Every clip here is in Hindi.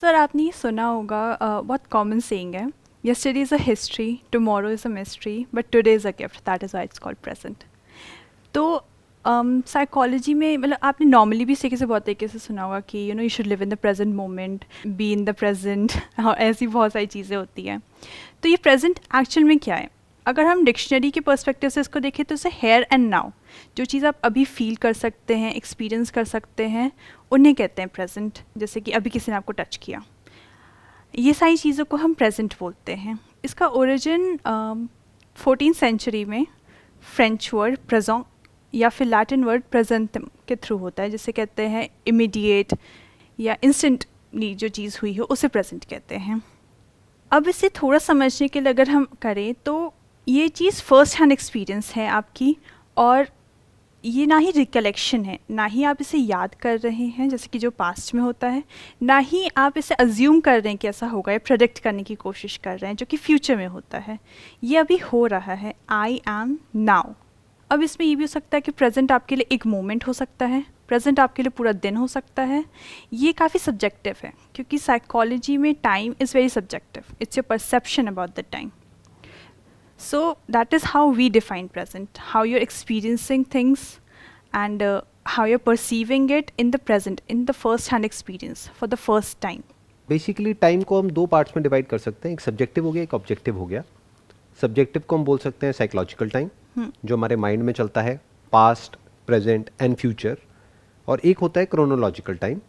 सर आपने ये सुना होगा बहुत कॉमन सेइंग है, yesterday is a history, tomorrow is a mystery, but today is a gift, that is why it's called present. तो साइकोलॉजी में मतलब आपने नॉर्मली भी इसे बहुत तरीके से सुना होगा कि you should live in the present moment, B in the present, ऐसी बहुत सारी चीज़ें होती हैं। तो ये प्रेजेंट एक्चुअल में क्या है? अगर हम डिक्शनरी के पर्सपेक्टिव से इसको देखें तो इसे हेयर एंड नाउ, जो चीज़ आप अभी फील कर सकते हैं, एक्सपीरियंस कर सकते हैं, उन्हें कहते हैं प्रेजेंट। जैसे कि अभी किसी ने आपको टच किया, ये सारी चीज़ों को हम प्रेजेंट बोलते हैं। इसका ओरिजिन 14th सेंचुरी में फ्रेंच वर्ड प्रेजेंट या फिर लैटिन वर्ड प्रेजेंटम के थ्रू होता है, जिसे कहते हैं इमीडिएट या इंस्टेंटली जो चीज़ हुई हो उसे प्रेजेंट कहते हैं। अब इसे थोड़ा समझने के लिए अगर हम करें तो ये चीज़ फर्स्ट हैंड एक्सपीरियंस है आपकी, और ये ना ही रिकलेक्शन है, ना ही आप इसे याद कर रहे हैं जैसे कि जो पास्ट में होता है, ना ही आप इसे अज्यूम कर रहे हैं कि ऐसा होगा या प्रेडिक्ट करने की कोशिश कर रहे हैं जो कि फ्यूचर में होता है। ये अभी हो रहा है, आई एम नाउ। अब इसमें ये भी हो सकता है कि प्रेजेंट आपके लिए एक मोमेंट हो सकता है, प्रेजेंट आपके लिए पूरा दिन हो सकता है। ये काफ़ी सब्जेक्टिव है क्योंकि साइकोलॉजी में time is very subjective, it's your perception about the time. So that is how we define present, how you're experiencing things and how you're perceiving it in the present, in the first hand experience for the first time. Basically time को हम दो पार्ट्स में डिवाइड कर सकते हैं, एक सब्जेक्टिव हो गया, एक ऑब्जेक्टिव हो गया। सब्जेक्टिव को हम बोल सकते हैं साइकोलॉजिकल टाइम, जो हमारे माइंड में चलता है, पास्ट, प्रेजेंट एंड फ्यूचर। और एक होता है क्रोनोलॉजिकल टाइम।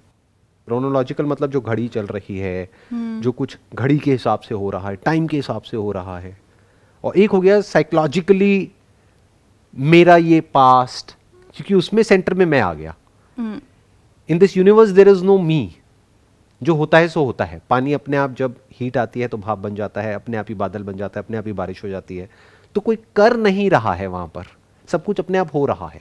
क्रोनोलॉजिकल मतलब जो घड़ी चल रही है, जो कुछ घड़ी के हिसाब से हो रहा है, टाइम के हिसाब से हो रहा है। और एक हो गया साइकोलॉजिकली मेरा ये पास्ट, क्योंकि उसमें सेंटर में मैं आ गया। In this universe there is no me, जो होता है सो होता है। पानी अपने आप जब हीट आती है तो भाप बन जाता है, अपने आप ही बादल बन जाता है, अपने आप ही बारिश हो जाती है। तो कोई कर नहीं रहा है वहां पर, सब कुछ अपने आप हो रहा है।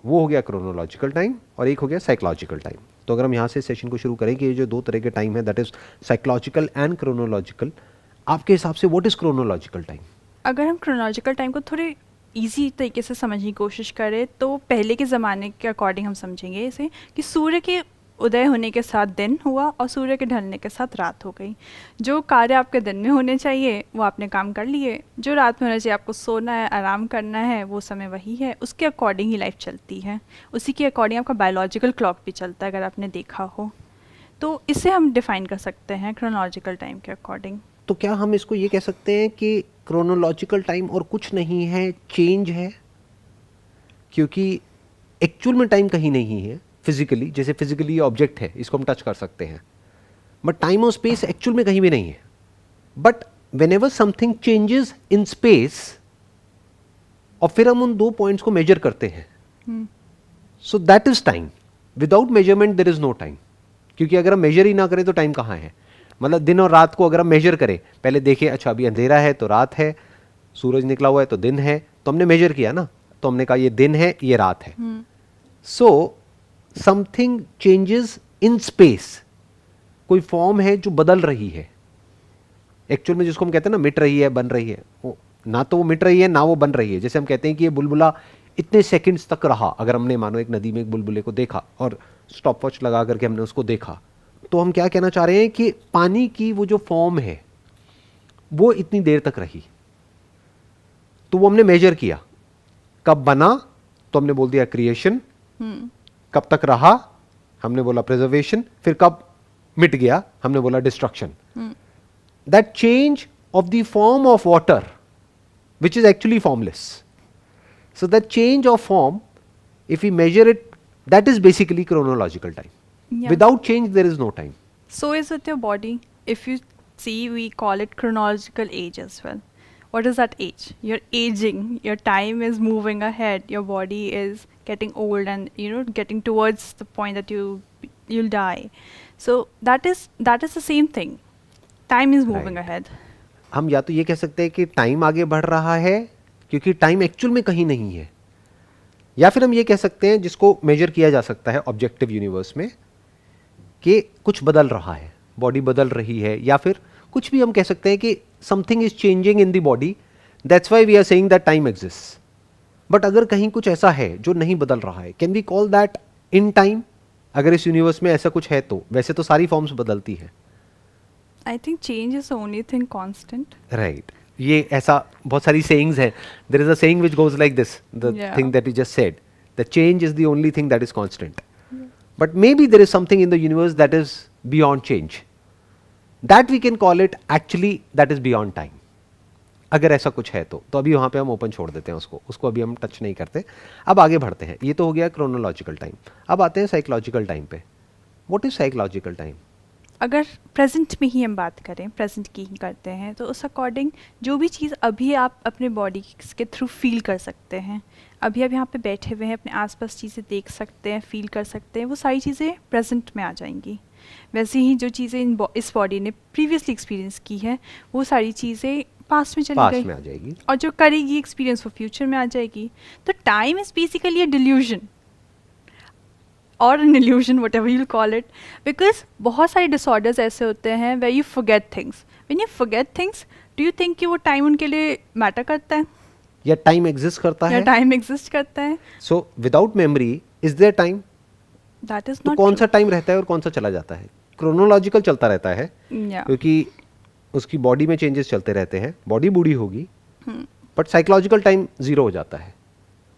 वो हो गया क्रोनोलॉजिकल टाइम, और एक हो गया साइकोलॉजिकल टाइम। तो अगर हम यहाँ से सेशन को शुरू करें कि ये जो दो तरह के टाइम है, that is psychological and chronological, आपके हिसाब से व्हाट इज क्रोनोलॉजिकल टाइम? अगर हम क्रोनोलॉजिकल टाइम को थोड़े इजी तरीके से समझने की कोशिश करें तो पहले के ज़माने के अकॉर्डिंग हम समझेंगे इसे कि सूर्य के उदय होने के साथ दिन हुआ और सूर्य के ढलने के साथ रात हो गई। जो कार्य आपके दिन में होने चाहिए वो आपने काम कर लिए, जो रात में होना चाहिए, आपको सोना है, आराम करना है, वो समय वही है। उसके अकॉर्डिंग ही लाइफ चलती है, उसी के अकॉर्डिंग आपका बायोलॉजिकल क्लॉक भी चलता है, अगर आपने देखा हो। तो इसे हम डिफ़ाइन कर सकते हैं क्रोनोलॉजिकल टाइम के अकॉर्डिंग। तो क्या हम इसको ये कह सकते हैं कि क्रोनोलॉजिकल टाइम और कुछ नहीं है, चेंज है? क्योंकि एक्चुअल में टाइम कहीं नहीं है फिजिकली, जैसे फिजिकली ऑब्जेक्ट है, इसको हम टच कर सकते हैं, बट टाइम और स्पेस एक्चुअल में कहीं भी नहीं है। But whenever something changes in space, और फिर हम उन दो पॉइंट्स को मेजर करते हैं, so that is time. Without measurement there is no time. क्योंकि अगर हम मेजर ही ना करें तो टाइम कहाँ है? मतलब दिन और रात को अगर हम मेजर करें, पहले देखें, अच्छा अभी अंधेरा है तो रात है, सूरज निकला हुआ है तो दिन है, तो हमने मेजर किया ना, तो हमने कहा ये दिन है, ये रात है। So something changes in space, कोई फॉर्म है जो बदल रही है एक्चुअल में, जिसको हम कहते हैं ना मिट रही है, बन रही है। वो ना तो वो मिट रही है ना वो बन रही है। जैसे हम कहते हैं कि ये बुलबुला इतने सेकंड्स तक रहा, अगर हमने मानो एक नदी में एक बुलबुले को देखा और स्टॉप वॉच लगा करके हमने उसको देखा, तो हम क्या कहना चाह रहे हैं कि पानी की वो जो फॉर्म है वो इतनी देर तक रही। तो वो हमने मेजर किया, कब बना तो हमने बोल दिया क्रिएशन, कब तक रहा हमने बोला प्रिजर्वेशन, फिर कब मिट गया हमने बोला destruction. That change of the form of water which is actually formless. So that change of form, if we measure it, that is basically chronological time. Yeah. Without change there is no time. So is with your body. If you see, we call it chronological age as well. What is that age? You're aging, your time is moving ahead, your body is getting old and getting towards the point that you'll die. So that is the same thing. Time is moving Right. ahead. हम या तो ये कह सकते हैं कि टाइम आगे बढ़ रहा है क्योंकि टाइम एक्चुअल में कहीं नहीं है, या फिर हम ये कह सकते हैं जिसको मेजर किया जा सकता है ऑब्जेक्टिव यूनिवर्स में, कि कुछ बदल रहा है, बॉडी बदल रही है, या फिर कुछ भी हम कह सकते हैं कि something is changing in the body, that's why we are saying that time exists. But अगर कहीं कुछ ऐसा है जो नहीं बदल रहा है, can we call that in time? अगर इस यूनिवर्स में ऐसा कुछ है तो वैसे तो सारी फॉर्म्स बदलती हैं, I think change is the only thing constant. Right ये ऐसा बहुत सारी sayings है. There is a saying which goes like this, the Yeah. thing that you just said, the change is the only thing that is constant. But maybe there is something in the universe that is beyond change, that we can call it actually that is beyond time. अगर ऐसा कुछ है तो अभी वहाँ पे हम ओपन छोड़ देते हैं उसको अभी हम टच नहीं करते. अब आगे बढ़ते हैं. ये तो हो गया क्रोनोलॉजिकल टाइम. अब आते हैं साइकोलॉजिकल टाइम पे. What is psychological time? अगर प्रेजेंट में ही हम बात करें, प्रेजेंट की ही करते हैं, तो उस अकॉर्डिंग जो भी चीज़ अभी आप अपने बॉडी के थ्रू फील कर सकते हैं, अभी आप यहाँ पे बैठे हुए हैं, अपने आसपास चीज़ें देख सकते हैं, फील कर सकते हैं, वो सारी चीज़ें प्रेजेंट में आ जाएंगी. वैसे ही जो चीज़ें इस बॉडी ने प्रीवियसली एक्सपीरियंस की है, वो सारी चीज़ें पास्ट में चली पास्ट गई में आ जाएगी. और जो करेगी एक्सपीरियंस वो फ्यूचर में आ जाएगी. तो time is basically a delusion और an illusion, whatever you call it, because बहुत सारे डिसऑर्डर्स ऐसे होते हैं वे you forget things. When you forget things, do you think कि वो टाइम उनके लिए मैटर करता है या टाइम एग्जिस्ट करता या है? टाइम एग्जिस्ट करता है? So without memory is their time? That is तो नॉट कौन सा टाइम रहता है और कौन सा चला जाता है? क्रोनोलॉजिकल चलता रहता है क्योंकि उसकी बॉडी में चेंजेस चलते रहते हैं. बॉडी बूढ़ी होगी बट साइकोलॉजिकल टाइम जीरो हो जाता है.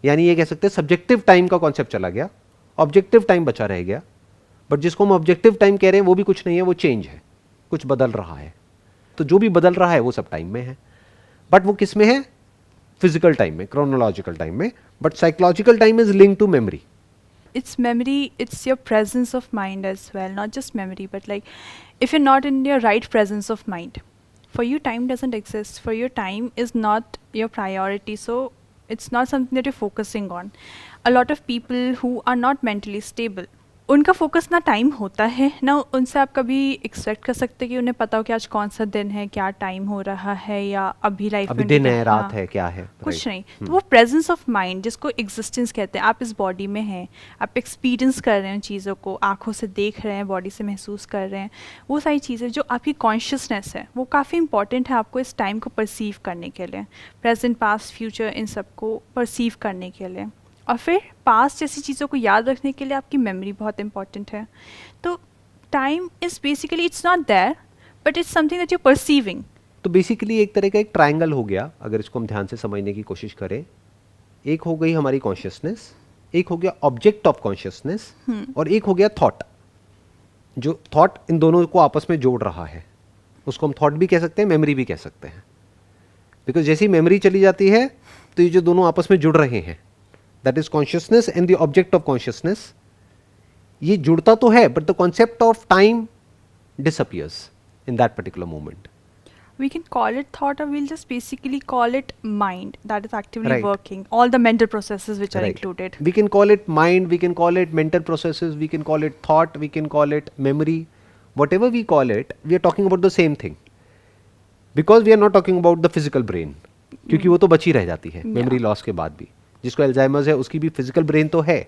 यानी ये कह सकते हैं सब्जेक्टिव टाइम का कॉन्सेप्ट चला गया, ऑब्जेक्टिव टाइम बचा रह गया. बट जिसको हम ऑब्जेक्टिव टाइम कह रहे हैं वो भी कुछ नहीं है, वो चेंज है, कुछ बदल रहा है. तो जो भी बदल रहा है वो सब टाइम में है. बट वो किस में है? फिजिकल टाइम में, क्रोनोलॉजिकल टाइम में. But psychological time is link to memory. It's memory, it's your presence of mind as well, not just memory, but like if you're not in your right presence of mind, for you time doesn't exist, for your time is not your priority, so it's not something that you're focusing on. A lot of people who are not mentally stable, उनका फोकस ना टाइम होता है ना उनसे आप कभी एक्सपेक्ट कर सकते कि उन्हें पता हो कि आज कौन सा दिन है, क्या टाइम हो रहा है, या अभी लाइफ अभी में दिन क्या- है, रात हाँ, है, क्या है, कुछ right. नहीं. तो वो प्रेजेंस ऑफ माइंड जिसको एग्जिस्टेंस कहते हैं, आप इस बॉडी में हैं, आप एक्सपीरियंस कर रहे हैं चीज़ों को, आंखों से देख रहे हैं, बॉडी से महसूस कर रहे हैं, वो सारी चीज़ें जो आपकी कॉन्शियसनेस है वो काफ़ी इंपॉर्टेंट है आपको इस टाइम को परसीव करने के लिए, प्रेजेंट पास्ट फ्यूचर इन सबको परसीव करने के लिए. और फिर पास्ट जैसी चीज़ों को याद रखने के लिए आपकी मेमोरी बहुत इंपॉर्टेंट है. तो time is basically it's not there but it's something that you perceiving. तो बेसिकली एक तरह का एक ट्रायंगल हो गया अगर इसको हम ध्यान से समझने की कोशिश करें. एक हो गई हमारी कॉन्शियसनेस, एक हो गया ऑब्जेक्ट ऑफ कॉन्शियसनेस, और एक हो गया थॉट. जो थॉट इन दोनों को आपस में जोड़ रहा है उसको हम थॉट भी कह सकते हैं, मेमोरी भी कह सकते हैं. बिकॉज जैसी मेमोरी चली जाती है तो ये जो दोनों आपस में जुड़ रहे हैं, that is consciousness and the object of consciousness, ये जुड़ता तो है but the concept of time disappears in that particular moment. We can call it thought, or we'll just basically call it mind that is actively Right. working, all the mental processes which are Right. included. We can call it mind, we can call it mental processes, we can call it thought, we can call it memory. Whatever we call it, we are talking about the same thing. Because we are not talking about the physical brain. क्योंकि वो तो बची रह जाती है मेमोरी लॉस के बाद भी. जिसको एल्जाइमर्स है उसकी भी फिजिकल ब्रेन तो है,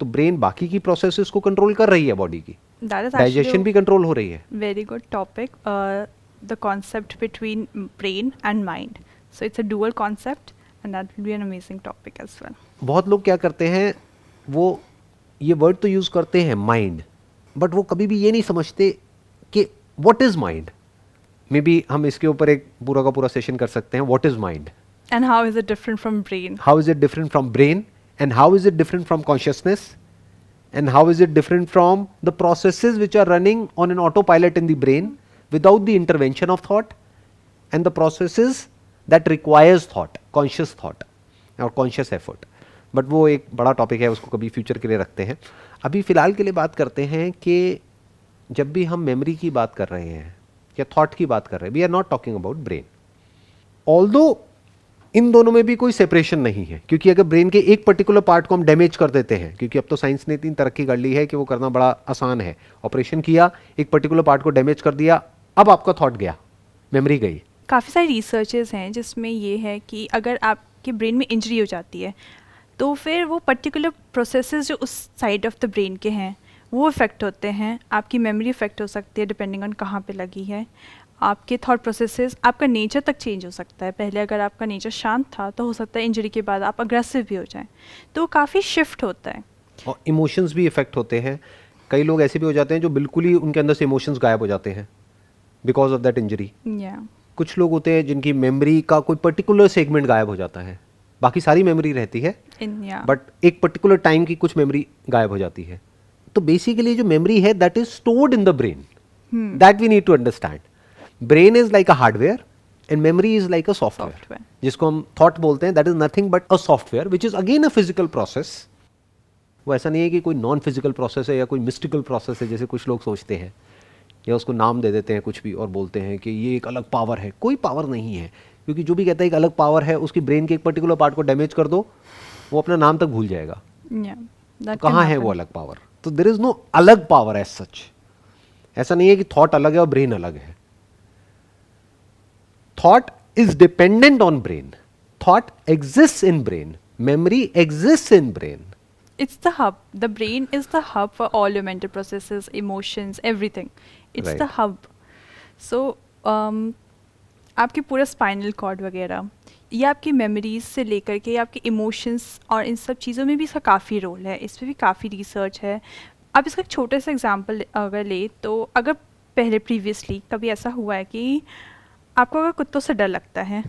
तो ब्रेन बाकी की प्रोसेसेस को कंट्रोल कर रही है बॉडी की. That is डाइजेशन actually भी कंट्रोल हो रही है. a very good topic. The concept between brain and mind. So it's a dual concept, and that will be an amazing topic as well. बहुत लोग क्या करते हैं, वो ये वर्ड तो यूज़ करते हैं माइंड, बट वो कभी भी ये नहीं समझते कि what is mind. May be हम इसके ऊपर एक पूरा का पूरा सेशन कर सकते हैं. What is mind, And how is it different from brain? how is it different from brain, and how is it different from consciousness, and how is it different from the processes which are running on an autopilot in the brain without the intervention of thought, and the processes that requires thought, conscious thought or conscious effort. But वो एक बड़ा टॉपिक है, उसको कभी फ्यूचर के लिए रखते हैं. अभी फ़िलहाल के लिए बात करते हैं कि जब भी हम मेमोरी की बात कर रहे हैं या थॉट की बात कर रहे हैं, we are not talking about brain. Although इन दोनों में भी कोई सेपरेशन नहीं है, क्योंकि अगर ब्रेन के एक पर्टिकुलर पार्ट को हम डैमेज कर देते हैं, क्योंकि अब तो साइंस ने इतनी तरक्की कर ली है कि वो करना बड़ा आसान है. ऑपरेशन किया, एक पर्टिकुलर पार्ट को डैमेज कर दिया, अब आपका थॉट गया, मेमोरी गई. काफ़ी सारी रिसर्चेस हैं जिसमें ये है कि अगर आपके ब्रेन में इंजरी हो जाती है तो फिर वो पर्टिकुलर प्रोसेसेस जो उस साइड ऑफ द ब्रेन के हैं वो इफ़ेक्ट होते हैं. आपकी मेमोरी इफ़ेक्ट हो सकती है डिपेंडिंग ऑन कहाँ पे लगी है. आपके थॉट प्रोसेसेस, आपका नेचर तक चेंज हो सकता है. पहले अगर आपका नेचर शांत था तो हो सकता है इंजरी के बाद आप अग्रेसिव भी हो जाएं. तो काफ़ी शिफ्ट होता है. और इमोशंस भी इफेक्ट होते हैं. कई लोग ऐसे भी हो जाते हैं जो बिल्कुल ही उनके अंदर से इमोशंस गायब हो जाते हैं. Because of that injury. या कुछ लोग होते हैं जिनकी मेमोरी का कोई पर्टिकुलर सेगमेंट गायब हो जाता है, बाकी सारी मेमोरी रहती है, इन या बट एक पर्टिकुलर टाइम की कुछ मेमोरी गायब हो जाती है। तो बेसिकली जो मेमोरी है that is stored in the brain, that we need to understand. Brain is like a hardware and memory is like a software, Software. जिसको हम थॉट बोलते हैं। That is nothing but a software which is again a physical process. वो ऐसा नहीं है कि कोई नॉन फिजिकल प्रोसेस है या कोई मिस्टिकल प्रोसेस है जैसे कुछ लोग सोचते हैं, या उसको नाम दे देते हैं कुछ भी और बोलते हैं कि ये एक अलग पावर है। कोई पावर नहीं है, क्योंकि जो भी कहता है एक अलग पावर है, उसकी ब्रेन के एक पर्टिकुलर पार्ट को डैमेज कर दो, वो अपना नाम तक भूल जाएगा। या तो दैट कहाँ है वो अलग पावर? तो देयर इज नो अलग पावर एज सच। ऐसा नहीं है कि थॉट अलग है और ब्रेन अलग है। Thought is dependent on brain, thought exist in brain, memory exist in brain. It's the hub. The brain is the hub for all your mental processes, emotions, everything. It's the Right. hub. So, आपकी पूरा स्पाइनल कॉर्ड वगैरह, ये आपकी मेमोरीज से लेकर के आपके इमोशंस और इन सब चीज़ों में भी इसका काफ़ी रोल है। इस पर भी काफ़ी रिसर्च है। आप इसका एक छोटा सा एग्जांपल अगर ले तो अगर पहले प्रीवियसली कभी ऐसा हुआ है कि आपको अगर कुत्तों से डर लगता है,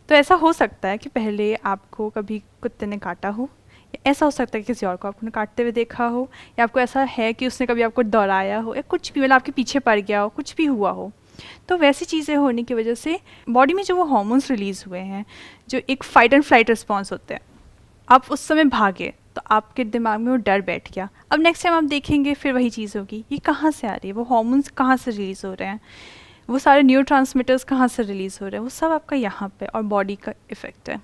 तो ऐसा हो सकता है कि पहले आपको कभी कुत्ते ने काटा हो, या ऐसा हो सकता है कि किसी और को आपने काटते हुए देखा हो, या आपको ऐसा है कि उसने कभी आपको दौड़ाया हो, या कुछ भी मतलब आपके पीछे पड़ गया हो, कुछ भी हुआ हो। तो वैसी चीज़ें होने की वजह से बॉडी में जो वो हार्मोन्स रिलीज़ हुए हैं, जो एक फाइट एंड फ्लाइट रिस्पॉन्स होते हैं, आप उस समय भागे तो आपके दिमाग में वो डर बैठ गया। अब नेक्स्ट टाइम आप देखेंगे फिर वही चीज़ होगी। ये कहाँ से आ रही है? वो हार्मोन्स कहाँ से रिलीज़ हो रहे हैं? वो सारे न्यूरोट्रांसमीटर्स कहाँ से रिलीज़ हो रहे हैं? वो सब आपका यहाँ पे और बॉडी का इफेक्ट है।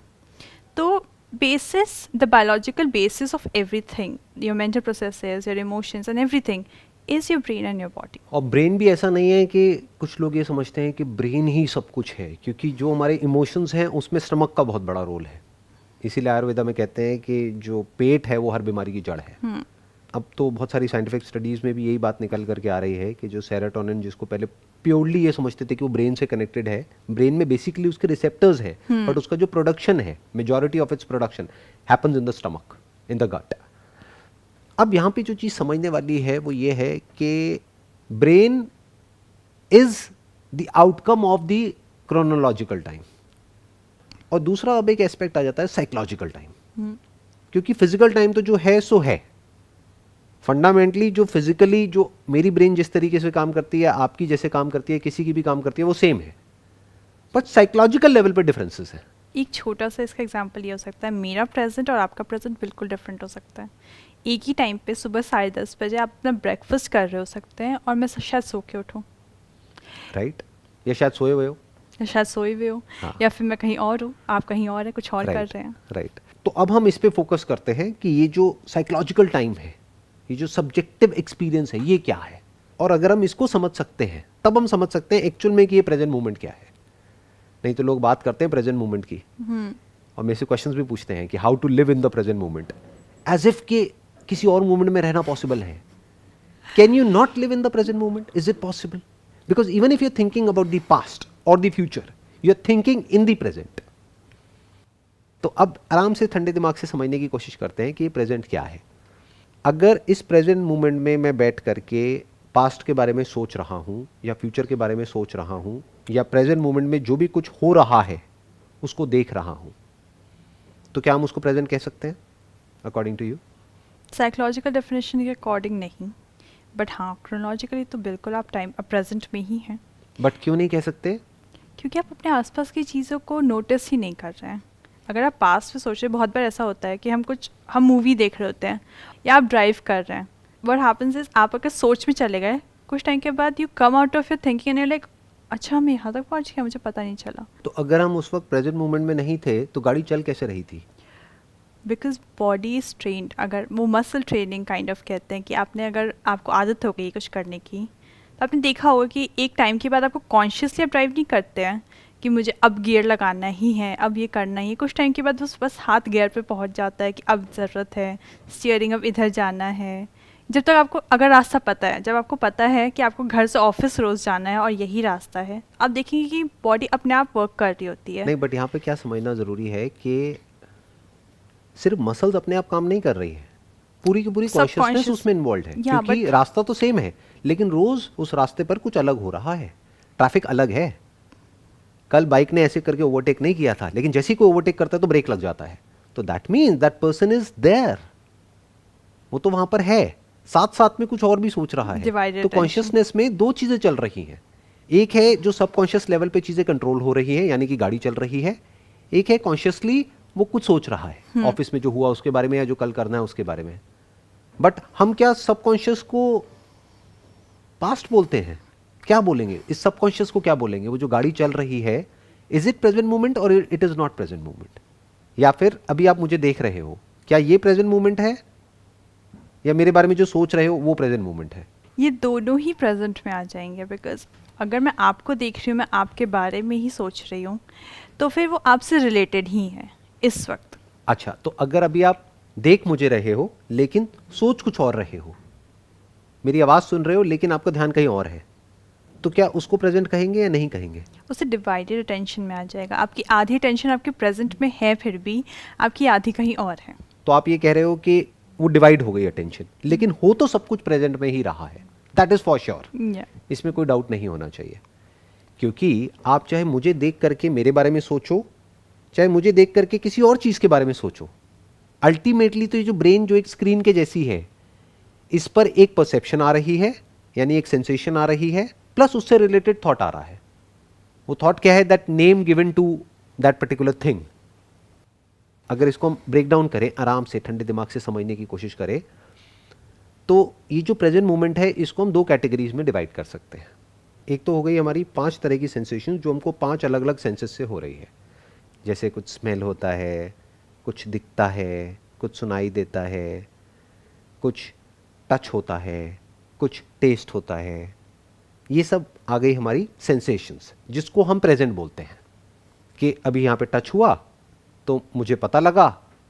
तो basis, the biological basis of everything, your mental processes, your emotions and everything is your brain and your body. और ब्रेन भी ऐसा नहीं है कि कुछ लोग ये समझते हैं कि ब्रेन ही सब कुछ है, क्योंकि जो हमारे इमोशंस हैं उसमें स्टमक का बहुत बड़ा रोल है। इसीलिए आयुर्वेदा में कहते हैं कि जो पेट है वो हर बीमारी की जड़ है। अब तो बहुत सारी साइंटिफिक स्टडीज़ में भी यही बात निकल करके आ रही है कि जो सेरोटोनिन, जिसको पहले प्योरली ये समझते थे कि वो ब्रेन से कनेक्टेड है, ब्रेन में बेसिकली उसके रिसेप्टर्स है, बट उसका जो प्रोडक्शन है, majority of its production happens in the stomach, in the gut. अब यहाँ पे जो चीज़ समझने वाली है वो ये है कि brain is the outcome of the chronological time, और दूसरा अब एक एस्पेक्ट आ जाता है साइकोलॉजिकल टाइम। क्योंकि फिजिकल टाइम तो जो है सो है, फंडामेंटली जो फिजिकली जो मेरी ब्रेन जिस तरीके से काम करती है, आपकी जैसे काम करती है, किसी की भी काम करती है, वो सेम है, बट साइकोलॉजिकल लेवल पे डिफरेंसेस है। एक छोटा सा इसका एग्जांपल ये हो सकता है, मेरा प्रेजेंट और आपका प्रेजेंट बिल्कुल डिफरेंट हो सकता है। एक ही टाइम पे सुबह 10:30 बजे आप अपना ब्रेकफास्ट कर रहे हो सकते हैं और मैं शायद सो के उठूँ, राइट, या शायद सोए हुए हो, या शायद सोए हुए हो, हाँ। या फिर मैं कहीं और हूँ, आप कहीं और है, कुछ और कर रहे हैं। राइट। तो अब हम इस पे फोकस करते हैं कि ये जो साइकोलॉजिकल टाइम है, ये जो सब्जेक्टिव एक्सपीरियंस है, ये क्या है। और अगर हम इसको समझ सकते हैं तब हम समझ सकते हैं एक्चुअल में कि ये प्रेजेंट मोमेंट क्या है। नहीं तो लोग बात करते हैं प्रेजेंट मोमेंट की और मेरे से क्वेश्चंस भी पूछते हैं कि how to live in the present moment, as if कि किसी और मोमेंट में रहना पॉसिबल है। Can you not live in the present moment? Is it possible? Because even if you are thinking about the past और the future, you are thinking in the present. तो अब आराम से ठंडे दिमाग से समझने की कोशिश करते हैं कि ये प्रेजेंट क्या है। अगर इस प्रेजेंट मोमेंट में मैं बैठ करके पास्ट के बारे में सोच रहा हूँ या फ्यूचर के बारे में सोच रहा हूँ, या प्रेजेंट मोमेंट में जो भी कुछ हो रहा है उसको देख रहा हूँ, तो क्या हम उसको प्रेजेंट कह सकते हैं according to you? Psychological definition के अकॉर्डिंग नहीं, बट हाँ क्रोनोलॉजिकली तो बिल्कुल आप टाइम प्रेजेंट में ही हैं। बट क्यों नहीं कह सकते? क्योंकि आप अपने आसपास की चीज़ों को नोटिस ही नहीं कर रहे हैं। अगर आप पास्ट में सोच रहे, बहुत बार ऐसा होता है कि हम मूवी देख रहे होते हैं या आप ड्राइव कर रहे हैं, व्हाट हैपेंस इज आप अगर सोच में चले गए, कुछ टाइम के बाद you come out of your thinking and you like, अच्छा मैं यहाँ तक पहुँच गया, मुझे पता नहीं चला। तो अगर हम उस वक्त प्रेजेंट मोमेंट में नहीं थे तो गाड़ी चल कैसे रही थी? बिकॉज बॉडी इज ट्रेंड, अगर वो मसल ट्रेनिंग काइंड ऑफ कहते हैं कि अगर आपको आदत हो गई कुछ करने की, तो आपने देखा होगा कि एक टाइम के बाद आपको कॉन्शियसली आप ड्राइव नहीं करते हैं कि मुझे अब गियर लगाना ही है, अब ये करना ही है। कुछ टाइम के बाद बस हाथ गियर पे पहुंच जाता है कि अब ज़रूरत है स्टीयरिंग, अब इधर जाना है। जब तक आपको अगर रास्ता पता है, जब आपको पता है कि आपको घर से ऑफिस रोज़ जाना है और यही रास्ता है, आप देखेंगे कि बॉडी अपने आप वर्क कर रही होती है। नहीं, बट यहाँ पे क्या समझना ज़रूरी है कि सिर्फ मसल्स अपने आप काम नहीं कर रही है, पूरी की पूरी कॉन्शियसनेस उसमें इन्वॉल्व है। क्योंकि रास्ता तो सेम है लेकिन रोज उस रास्ते पर कुछ अलग हो रहा है। ट्रैफिक अलग है। कल बाइक ने ऐसे करके ओवरटेक नहीं किया था, लेकिन जैसे ही कोई ओवरटेक करता है तो ब्रेक लग जाता है, तो that means that person is there, वो तो वहां पर है, साथ साथ में कुछ और भी सोच रहा है। Divided तो attention. कॉन्शियसनेस में दो चीजें चल रही हैं, एक है जो सबकॉन्शियस लेवल पे चीजें कंट्रोल हो रही है, यानी कि गाड़ी चल रही है, एक है कॉन्शियसली वो कुछ सोच रहा है ऑफिस में जो हुआ उसके बारे में या जो कल करना है उसके बारे में। बट हम क्या सबकॉन्शियस को पास्ट बोलते हैं? क्या बोलेंगे इस सबकॉन्शियस को, क्या बोलेंगे? वो जो गाड़ी चल रही है, इज इट प्रेजेंट मोमेंट और it is not present moment? या फिर अभी आप मुझे देख रहे हो, क्या ये प्रेजेंट मोमेंट है, या मेरे बारे में जो सोच रहे हो वो प्रेजेंट मोमेंट है? ये दोनों ही प्रेजेंट में आ जाएंगे, बिकॉज अगर मैं आपको देख रही हूँ, मैं आपके बारे में ही सोच रही हूँ, तो फिर वो आपसे रिलेटेड ही है इस वक्त। अच्छा, तो अगर अभी आप देख मुझे रहे हो लेकिन सोच कुछ और रहे हो, मेरी आवाज सुन रहे हो लेकिन आपका ध्यान कहीं और है, तो क्या उसको प्रेजेंट कहेंगे या नहीं कहेंगे? उसे डिवाइडेड अटेंशन में आ जाएगा। आपकी आधी अटेंशन आपके प्रेजेंट में है, फिर भी आपकी आधी कहीं और है। तो आप ये कह रहे हो कि वो डिवाइड हो गई अटेंशन, लेकिन हो तो सब कुछ प्रेजेंट में ही रहा है, दैट इज फॉर श्योर, इसमें कोई डाउट नहीं होना चाहिए। क्योंकि आप चाहे मुझे देख करके मेरे बारे में सोचो, चाहे मुझे देख करके किसी और चीज के बारे में सोचो, अल्टीमेटली तो ये जो ब्रेन जो एक स्क्रीन के जैसी है, इस पर एक परसेप्शन आ रही है, यानी एक सेंसेशन आ रही है, प्लस उससे रिलेटेड थॉट आ रहा है। वो थॉट क्या है? That name given to that particular thing. अगर इसको हम ब्रेक डाउन करें, आराम से ठंडे दिमाग से समझने की कोशिश करें, तो ये जो प्रेजेंट मोमेंट है इसको हम दो कैटेगरीज में डिवाइड कर सकते हैं। एक तो हो गई हमारी 5 तरह की सेंसेशन जो हमको 5 अलग अलग सेंसेस से हो रही है। जैसे कुछ स्मेल होता है, कुछ दिखता है, कुछ सुनाई देता है, कुछ टच होता है, कुछ टेस्ट होता है। ये सब आ गई हमारी सेंसेशंस, जिसको हम प्रेजेंट बोलते हैं। कि अभी यहाँ पे टच हुआ तो मुझे पता लगा,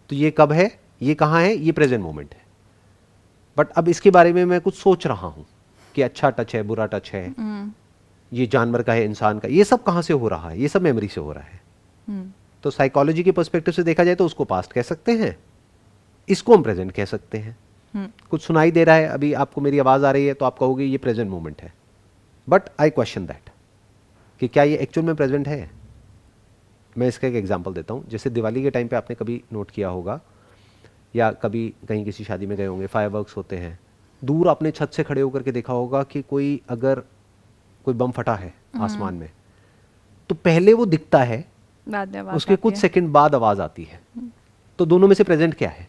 तो ये कब है, ये कहाँ है, ये प्रेजेंट मोमेंट है। बट अब इसके बारे में मैं कुछ सोच रहा हूँ कि अच्छा टच है, बुरा टच है, ये जानवर का है, इंसान का, ये सब कहाँ से हो रहा है? ये सब मेमोरी से हो रहा है। तो साइकोलॉजी के पर्सपेक्टिव से देखा जाए तो उसको पास्ट कह सकते हैं, इसको हम प्रेजेंट कह सकते हैं। कुछ सुनाई दे रहा है, अभी आपको मेरी आवाज आ रही है, तो आप कहोगे ये प्रेजेंट मोमेंट है। बट आई क्वेश्चन दैट कि क्या ये एक्चुअल में प्रेजेंट है? मैं इसका एक एग्जांपल देता हूँ। जैसे दिवाली के टाइम पे आपने कभी नोट किया होगा, या कभी कहीं किसी शादी में गए होंगे, फायरवर्क्स होते हैं, दूर आपने छत से खड़े होकर के देखा होगा कि कोई अगर कोई बम फटा है आसमान में, तो पहले वो दिखता है, बाद में आवाज उसके आती कुछ है। सेकंड बाद आवाज आती है। तो दोनों में से प्रेजेंट क्या है?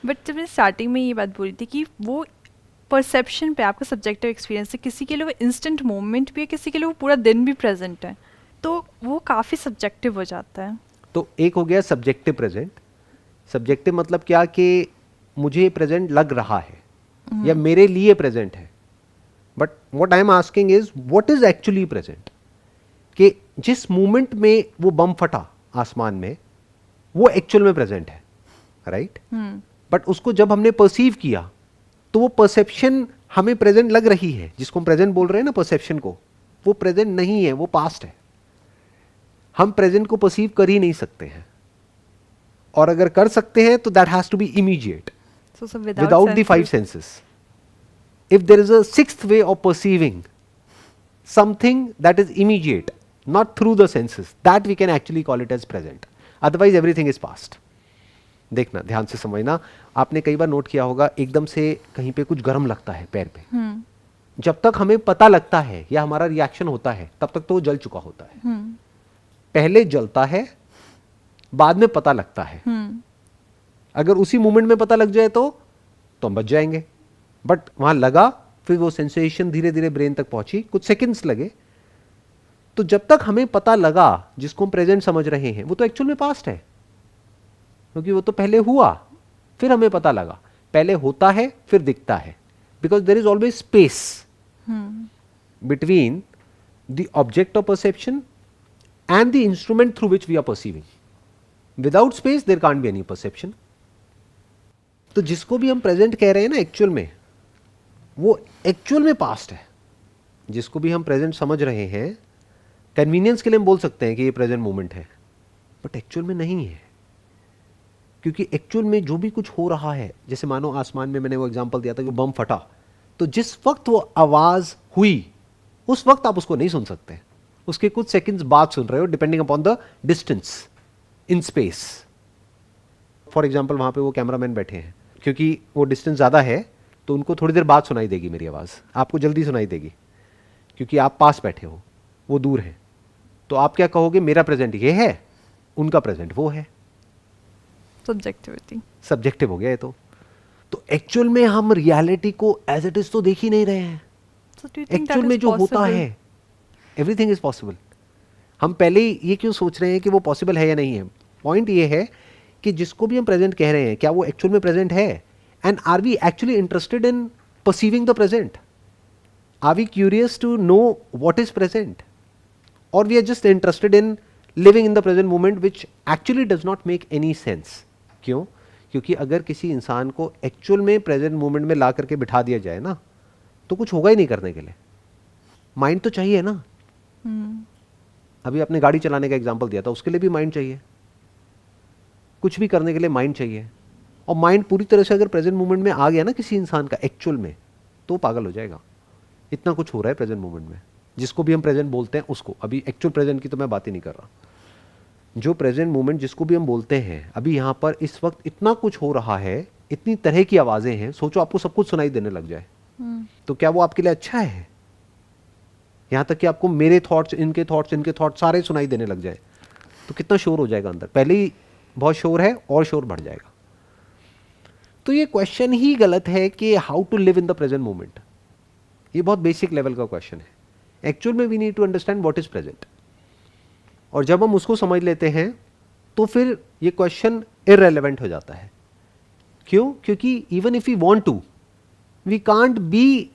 बट जब मैं स्टार्टिंग में ये बात बोली थी कि वो परसेप्शन पे, आपका सब्जेक्टिव एक्सपीरियंस है, किसी के लिए वो इंस्टेंट मोमेंट भी है, किसी के लिए वो पूरा दिन भी प्रेजेंट है, तो वो काफ़ी सब्जेक्टिव हो जाता है। तो एक हो गया सब्जेक्टिव प्रेजेंट। सब्जेक्टिव मतलब क्या कि मुझे प्रेजेंट लग रहा है या मेरे लिए प्रेजेंट है। But what I am asking is what is actually present, कि जिस मोमेंट में वो बम फटा आसमान में, वो एक्चुअल में प्रेजेंट है, राइट? बट उसको जब हमने परसीव किया तो वो परसेप्शन हमें प्रेजेंट लग रही है, जिसको हम प्रेजेंट बोल रहे हैं ना, परसेप्शन को, वो प्रेजेंट नहीं है, वो पास्ट है। हम प्रेजेंट को परसीव कर ही नहीं सकते हैं, और अगर कर सकते हैं तो that has to be immediate, So without the 5 senses. If there is a 6th way of perceiving something that is immediate, not through the senses, that we can actually call it as present. Otherwise everything is past. देखना, ध्यान से समझना। आपने कई बार नोट किया होगा, एकदम से कहीं पे कुछ गर्म लगता है पैर पे, जब तक हमें पता लगता है या हमारा रिएक्शन होता है, तब तक तो वो जल चुका होता है। पहले जलता है, बाद में पता लगता है। अगर उसी मोमेंट में पता लग जाए तो हम बच जाएंगे। बट वहां लगा, फिर वो सेंसेशन धीरे धीरे ब्रेन तक पहुंची, कुछ सेकंड्स लगे। तो जब तक हमें पता लगा, जिसको हम प्रेजेंट समझ रहे हैं, वो तो एक्चुअल में पास्ट है, क्योंकि वो तो पहले हुआ, फिर हमें पता लगा। पहले होता है, फिर दिखता है, because there is always space between the object of perception and the instrument through which we are perceiving. Without space there can't be any perception. तो जिसको भी हम प्रेजेंट कह रहे हैं ना एक्चुअल में, वो एक्चुअल में पास्ट है। जिसको भी हम प्रेजेंट समझ रहे हैं, कन्वीनियंस के लिए हम बोल सकते हैं कि ये प्रेजेंट मोमेंट है, बट एक्चुअल में नहीं है। क्योंकि एक्चुअल में जो भी कुछ हो रहा है, जैसे मानो आसमान में, मैंने वो एग्जांपल दिया था कि बम फटा, तो जिस वक्त वो आवाज हुई, उस वक्त आप उसको नहीं सुन सकते, उसके कुछ सेकंड्स बाद सुन रहे हो, depending upon the distance in space. For example वहां पे वो कैमरामैन बैठे हैं, क्योंकि वो डिस्टेंस ज़्यादा है तो उनको थोड़ी देर बाद सुनाई देगी मेरी आवाज़, आपको जल्दी सुनाई देगी क्योंकि आप पास बैठे हो, वो दूर है। तो आप क्या कहोगे, मेरा प्रेजेंट ये है, उनका प्रेजेंट वो है। सब्जेक्टिविटी। सब्जेक्टिव हो गया ये तो एक्चुअल में हम रियलिटी को एज इट इज तो देख ही नहीं रहे हैं। So do you think actual that में is जो होता possible? है, एवरीथिंग इज पॉसिबल। हम पहले ही ये क्यों सोच रहे हैं कि वो पॉसिबल है या नहीं है? पॉइंट ये है कि जिसको भी हम प्रेजेंट कह रहे हैं, क्या वो एक्चुअल में प्रेजेंट है? And are we actually interested in perceiving the present? Are we curious to know what is present, और we are just interested in living in the present moment which actually does not make any sense? क्यों? क्योंकि अगर किसी इंसान को एक्चुअल में प्रेजेंट मोमेंट में ला करके बिठा दिया जाए ना, तो कुछ होगा ही नहीं करने के लिए। माइंड तो चाहिए ना। अभी आपने गाड़ी चलाने का एग्जांपल दिया था, उसके लिए भी माइंड चाहिए, कुछ भी करने के लिए माइंड चाहिए। और माइंड पूरी तरह से अगर प्रेजेंट मोमेंट में आ गया ना किसी इंसान का एक्चुअल में, तो पागल हो जाएगा। इतना कुछ हो रहा है प्रेजेंट मोमेंट में, जिसको भी हम प्रेजेंट बोलते हैं उसको। अभी एक्चुअल प्रेजेंट की तो मैं बात ही नहीं कर रहा, जो प्रेजेंट मोमेंट जिसको भी हम बोलते हैं, अभी यहाँ पर इस वक्त इतना कुछ हो रहा है, इतनी तरह की आवाजें हैं। सोचो आपको सब कुछ सुनाई देने लग जाए, तो क्या वो आपके लिए अच्छा है? यहां तक कि आपको मेरे थॉट्स, इनके थॉट्स सारे सुनाई देने लग जाए, तो कितना शोर हो जाएगा अंदर। पहले ही बहुत शोर है और शोर बढ़ जाएगा। तो ये क्वेश्चन ही गलत है कि how to live in the present moment. ये बहुत बेसिक लेवल का क्वेश्चन है। एक्चुअल में we need to understand what is present, और जब हम उसको समझ लेते हैं तो फिर ये क्वेश्चन इररेलेवेंट हो जाता है। क्यों? क्योंकि even if we want to, we can't be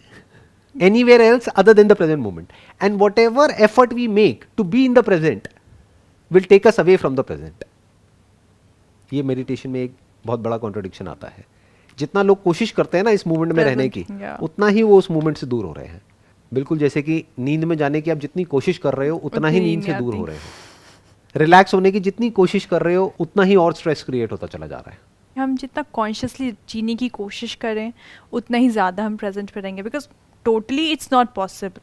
anywhere else other than the present moment, and whatever effort we make to be in the present will take us away from the present. ये मेडिटेशन में एक बहुत बड़ा कॉन्ट्रडिक्शन आता है। जितना लोग कोशिश करते हैं ना इस मूवमेंट में रहने की, उतना ही वो उस मूवमेंट से दूर हो रहे हैं। बिल्कुल जैसे कि नींद में जाने की आप जितनी कोशिश कर रहे हो, उतना ही नींद से दूर हो रहे हो। रिलैक्स होने की जितनी कोशिश कर रहे हो, उतना ही और स्ट्रेस क्रिएट होता चला जा रहा है। हम जितना कॉन्शियसली जीने की कोशिश करें, उतना ही ज़्यादा हम प्रेजेंट पे रहेंगे, because totally it's not possible,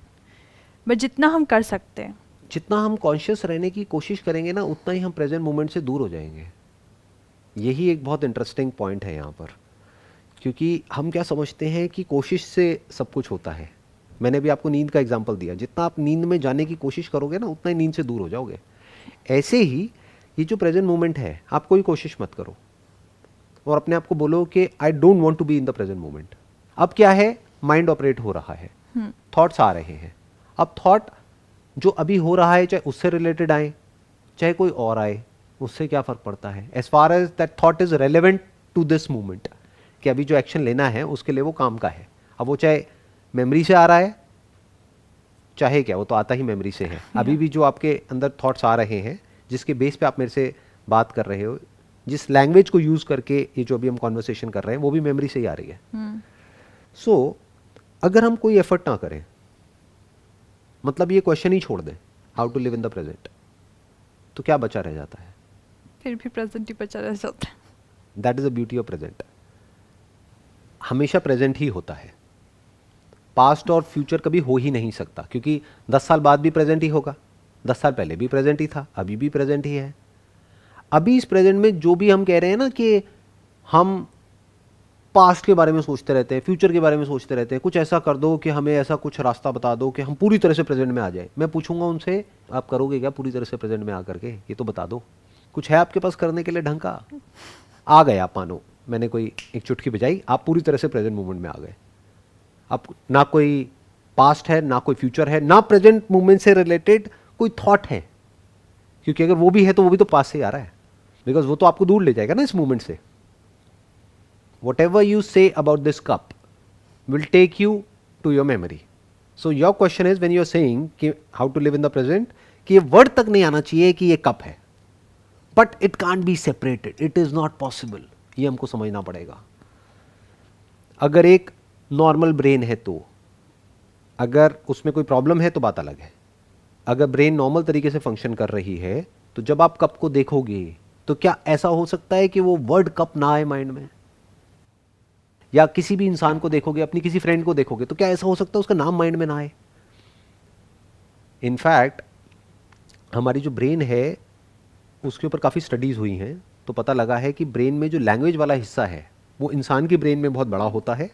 but जितना हम कर सकते हैं, जितना हम कॉन्शियस रहने की कोशिश करेंगे ना, उतना ही हम प्रेजेंट मोमेंट से दूर हो जाएंगे। यही एक बहुत इंटरेस्टिंग पॉइंट है यहाँ पर, क्योंकि हम क्या समझते हैं कि कोशिश से सब कुछ होता है। मैंने भी आपको नींद का एग्जांपल दिया, जितना आप नींद में जाने की कोशिश करोगे ना, उतना ही नींद से दूर हो जाओगे। ऐसे ही ये जो प्रेजेंट मोमेंट है, आप कोई कोशिश मत करो और अपने आप को बोलो कि I don't want to be in the present moment. अब क्या है, माइंड ऑपरेट हो रहा है, थॉट्स आ रहे हैं। अब थॉट जो अभी हो रहा है, चाहे उससे रिलेटेड आए चाहे कोई और आए, उससे क्या फर्क पड़ता है, as far as that thought is relevant to this moment, कि अभी जो एक्शन लेना है उसके लिए वो काम का है। अब वो चाहे मेमोरी से आ रहा है, चाहे क्या, वो तो आता ही मेमोरी से है। अभी भी जो आपके अंदर थॉट्स आ रहे हैं, जिसके बेस पे आप मेरे से बात कर रहे हो, जिस लैंग्वेज को यूज करके ये जो अभी हम कॉन्वर्सेशन कर रहे हैं, वो भी मेमोरी से ही आ रही है। सो अगर हम कोई एफर्ट ना करें, मतलब ये क्वेश्चन ही छोड़ दें, how to live in the present, तो क्या बचा रह जाता है? फिर भी प्रेजेंट ही बचा रह जाता है। That is the beauty of present. हमेशा प्रेजेंट ही होता है, पास्ट और फ्यूचर कभी हो ही नहीं सकता, क्योंकि 10 साल बाद भी प्रेजेंट ही होगा, 10 साल पहले भी प्रेजेंट ही था, अभी भी प्रेजेंट ही है। अभी इस प्रेजेंट में जो भी हम कह रहे हैं ना कि हम पास्ट के बारे में सोचते रहते हैं, फ्यूचर के बारे में सोचते रहते हैं, कुछ ऐसा कर दो कि हमें ऐसा कुछ रास्ता बता दो कि हम पूरी तरह से प्रेजेंट में आ जाए। मैं पूछूंगा उनसे, आप करोगे क्या पूरी तरह से प्रेजेंट में आकर के? ये तो बता दो, कुछ है आपके पास करने के लिए ढंग का? आ गए आप, मानो मैंने कोई एक चुटकी बजाई, आप पूरी तरह से प्रेजेंट मोमेंट में आ गए। अब ना कोई पास्ट है, ना कोई फ्यूचर है, ना प्रेजेंट मोमेंट से रिलेटेड कोई थॉट है, क्योंकि अगर वो भी है तो वो भी तो पास से ही आ रहा है, बिकॉज वो तो आपको दूर ले जाएगा ना इस मोमेंट से। Whatever you say about this cup will take you to your memory. So your question is, when you are saying कि how to live in the present, कि ये word तक नहीं आना चाहिए कि ये cup है, but it can't be separated. It is not possible. ये हमको समझना पड़ेगा। अगर एक नॉर्मल ब्रेन है तो, अगर उसमें कोई प्रॉब्लम है तो बात अलग है। अगर ब्रेन नॉर्मल तरीके से फंक्शन कर रही है, तो जब आप कप को देखोगे तो क्या ऐसा हो सकता है कि वो वर्ड कप ना आए माइंड में? या किसी भी इंसान को देखोगे, अपनी किसी फ्रेंड को देखोगे, तो क्या ऐसा हो सकता है उसका नाम माइंड में ना आए? इनफैक्ट हमारी जो ब्रेन है उसके ऊपर काफ़ी स्टडीज़ हुई हैं, तो पता लगा है कि ब्रेन में जो लैंग्वेज वाला हिस्सा है वो इंसान की ब्रेन में बहुत बड़ा होता है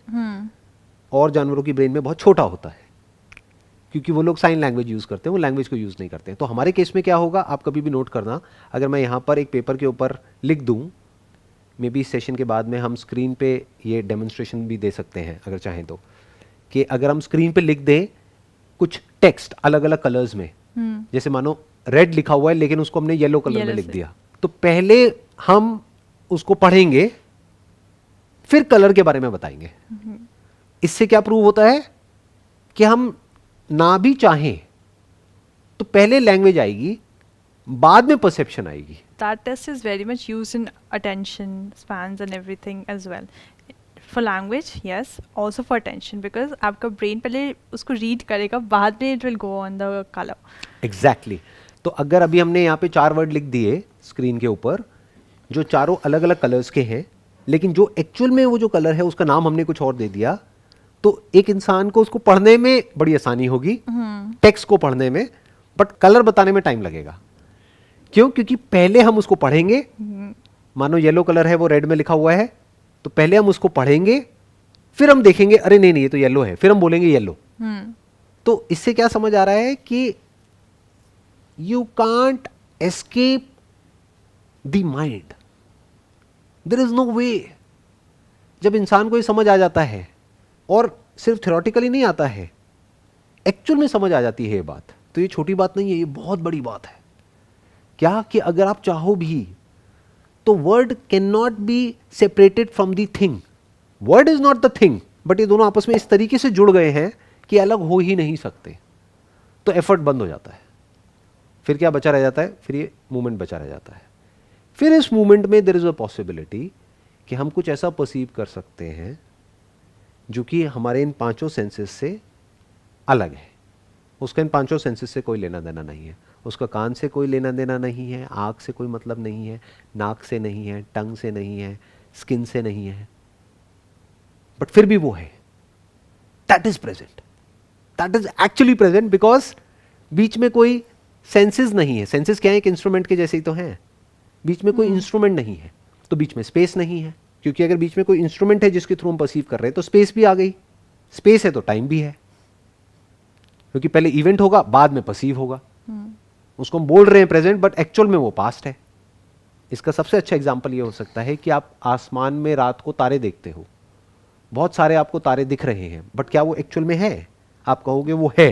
और जानवरों की ब्रेन में बहुत छोटा होता है, क्योंकि वो लोग साइन लैंग्वेज यूज़ करते हैं, वो लैंग्वेज को यूज़ नहीं करते हैं। तो हमारे केस में क्या होगा, आप कभी भी नोट करना, अगर मैं यहाँ पर एक पेपर के ऊपर लिख दूँ, मे बी इस सेशन के बाद में हम स्क्रीन पे ये डेमोन्स्ट्रेशन भी दे सकते हैं अगर चाहें तो, कि अगर हम स्क्रीन पे लिख दें कुछ टेक्स्ट अलग अलग कलर्स में, जैसे मानो रेड लिखा हुआ है लेकिन उसको हमने येलो कलर में लिख दिया, तो पहले हम उसको पढ़ेंगे फिर कलर के बारे में बताएंगे। इससे क्या प्रूव होता है कि हम ना भी चाहें तो पहले लैंग्वेज आएगी, बाद में परसेप्शन आएगी। That test is very much used in attention spans and everything as well. For language, yes, also for attention, because आपका brain पहले उसको read करेगा, बाद में it will go on the color. Exactly. तो अगर अभी हमने यहाँ पे 4 वर्ड लिख दिए स्क्रीन के ऊपर, जो चारों अलग अलग कलर्स के हैं, लेकिन जो एक्चुअल में वो जो कलर है उसका नाम हमने कुछ और दे दिया, तो एक इंसान को उसको पढ़ने में बड़ी आसानी होगी, टेक्स्ट को पढ़ने में, बट कलर बताने में टाइम लगेगा। क्यों? क्योंकि पहले हम उसको पढ़ेंगे, मानो येलो कलर है वो रेड में लिखा हुआ है, तो पहले हम उसको पढ़ेंगे, फिर हम देखेंगे अरे नहीं नहीं ये तो येलो है, फिर हम बोलेंगे येलो। तो इससे क्या समझ आ रहा है कि you can't escape the mind, there is no way. जब इंसान को ये समझ आ जाता है, और सिर्फ थ्योरेटिकली नहीं आता है, एक्चुअल में समझ आ जाती है ये बात, तो ये छोटी बात नहीं है, ये बहुत बड़ी बात है। क्या? कि अगर आप चाहो भी तो word can not be separated from the thing. Word is not the thing, but ये दोनों आपस में इस तरीके से जुड़ गए हैं कि अलग हो ही नहीं सकते। तो एफर्ट बंद हो जाता है, फिर क्या बचा रह जाता है? फिर ये मूवमेंट बचा रह जाता है। फिर इस मूवमेंट में देयर इज अ पॉसिबिलिटी कि हम कुछ ऐसा परसीव कर सकते हैं जो कि हमारे इन 5 सेंसेस से अलग है। उसका इन 5 सेंसेस से कोई लेना देना नहीं है। उसका कान से कोई लेना देना नहीं है, आँख से कोई मतलब नहीं है, नाक से नहीं है, टंग से नहीं है, स्किन से नहीं है, बट फिर भी वो है। That is present, that is actually present, because बीच में कोई सेंसेस नहीं है। सेंसेस क्या है? एक इंस्ट्रूमेंट के जैसे ही तो हैं, बीच में कोई इंस्ट्रूमेंट नहीं है, तो बीच में स्पेस नहीं है, क्योंकि अगर बीच में कोई इंस्ट्रूमेंट है जिसके थ्रू हम परसीव कर रहे हैं तो स्पेस भी आ गई। स्पेस है तो टाइम भी है, क्योंकि पहले इवेंट होगा बाद में परसीव होगा। उसको हम बोल रहे हैं प्रेजेंट, बट एक्चुअल में वो पास्ट है। इसका सबसे अच्छा एग्जांपल ये हो सकता है कि आप आसमान में रात को तारे देखते हो, बहुत सारे आपको तारे दिख रहे हैं, बट क्या वो एक्चुअल में है? आप कहोगे वो है।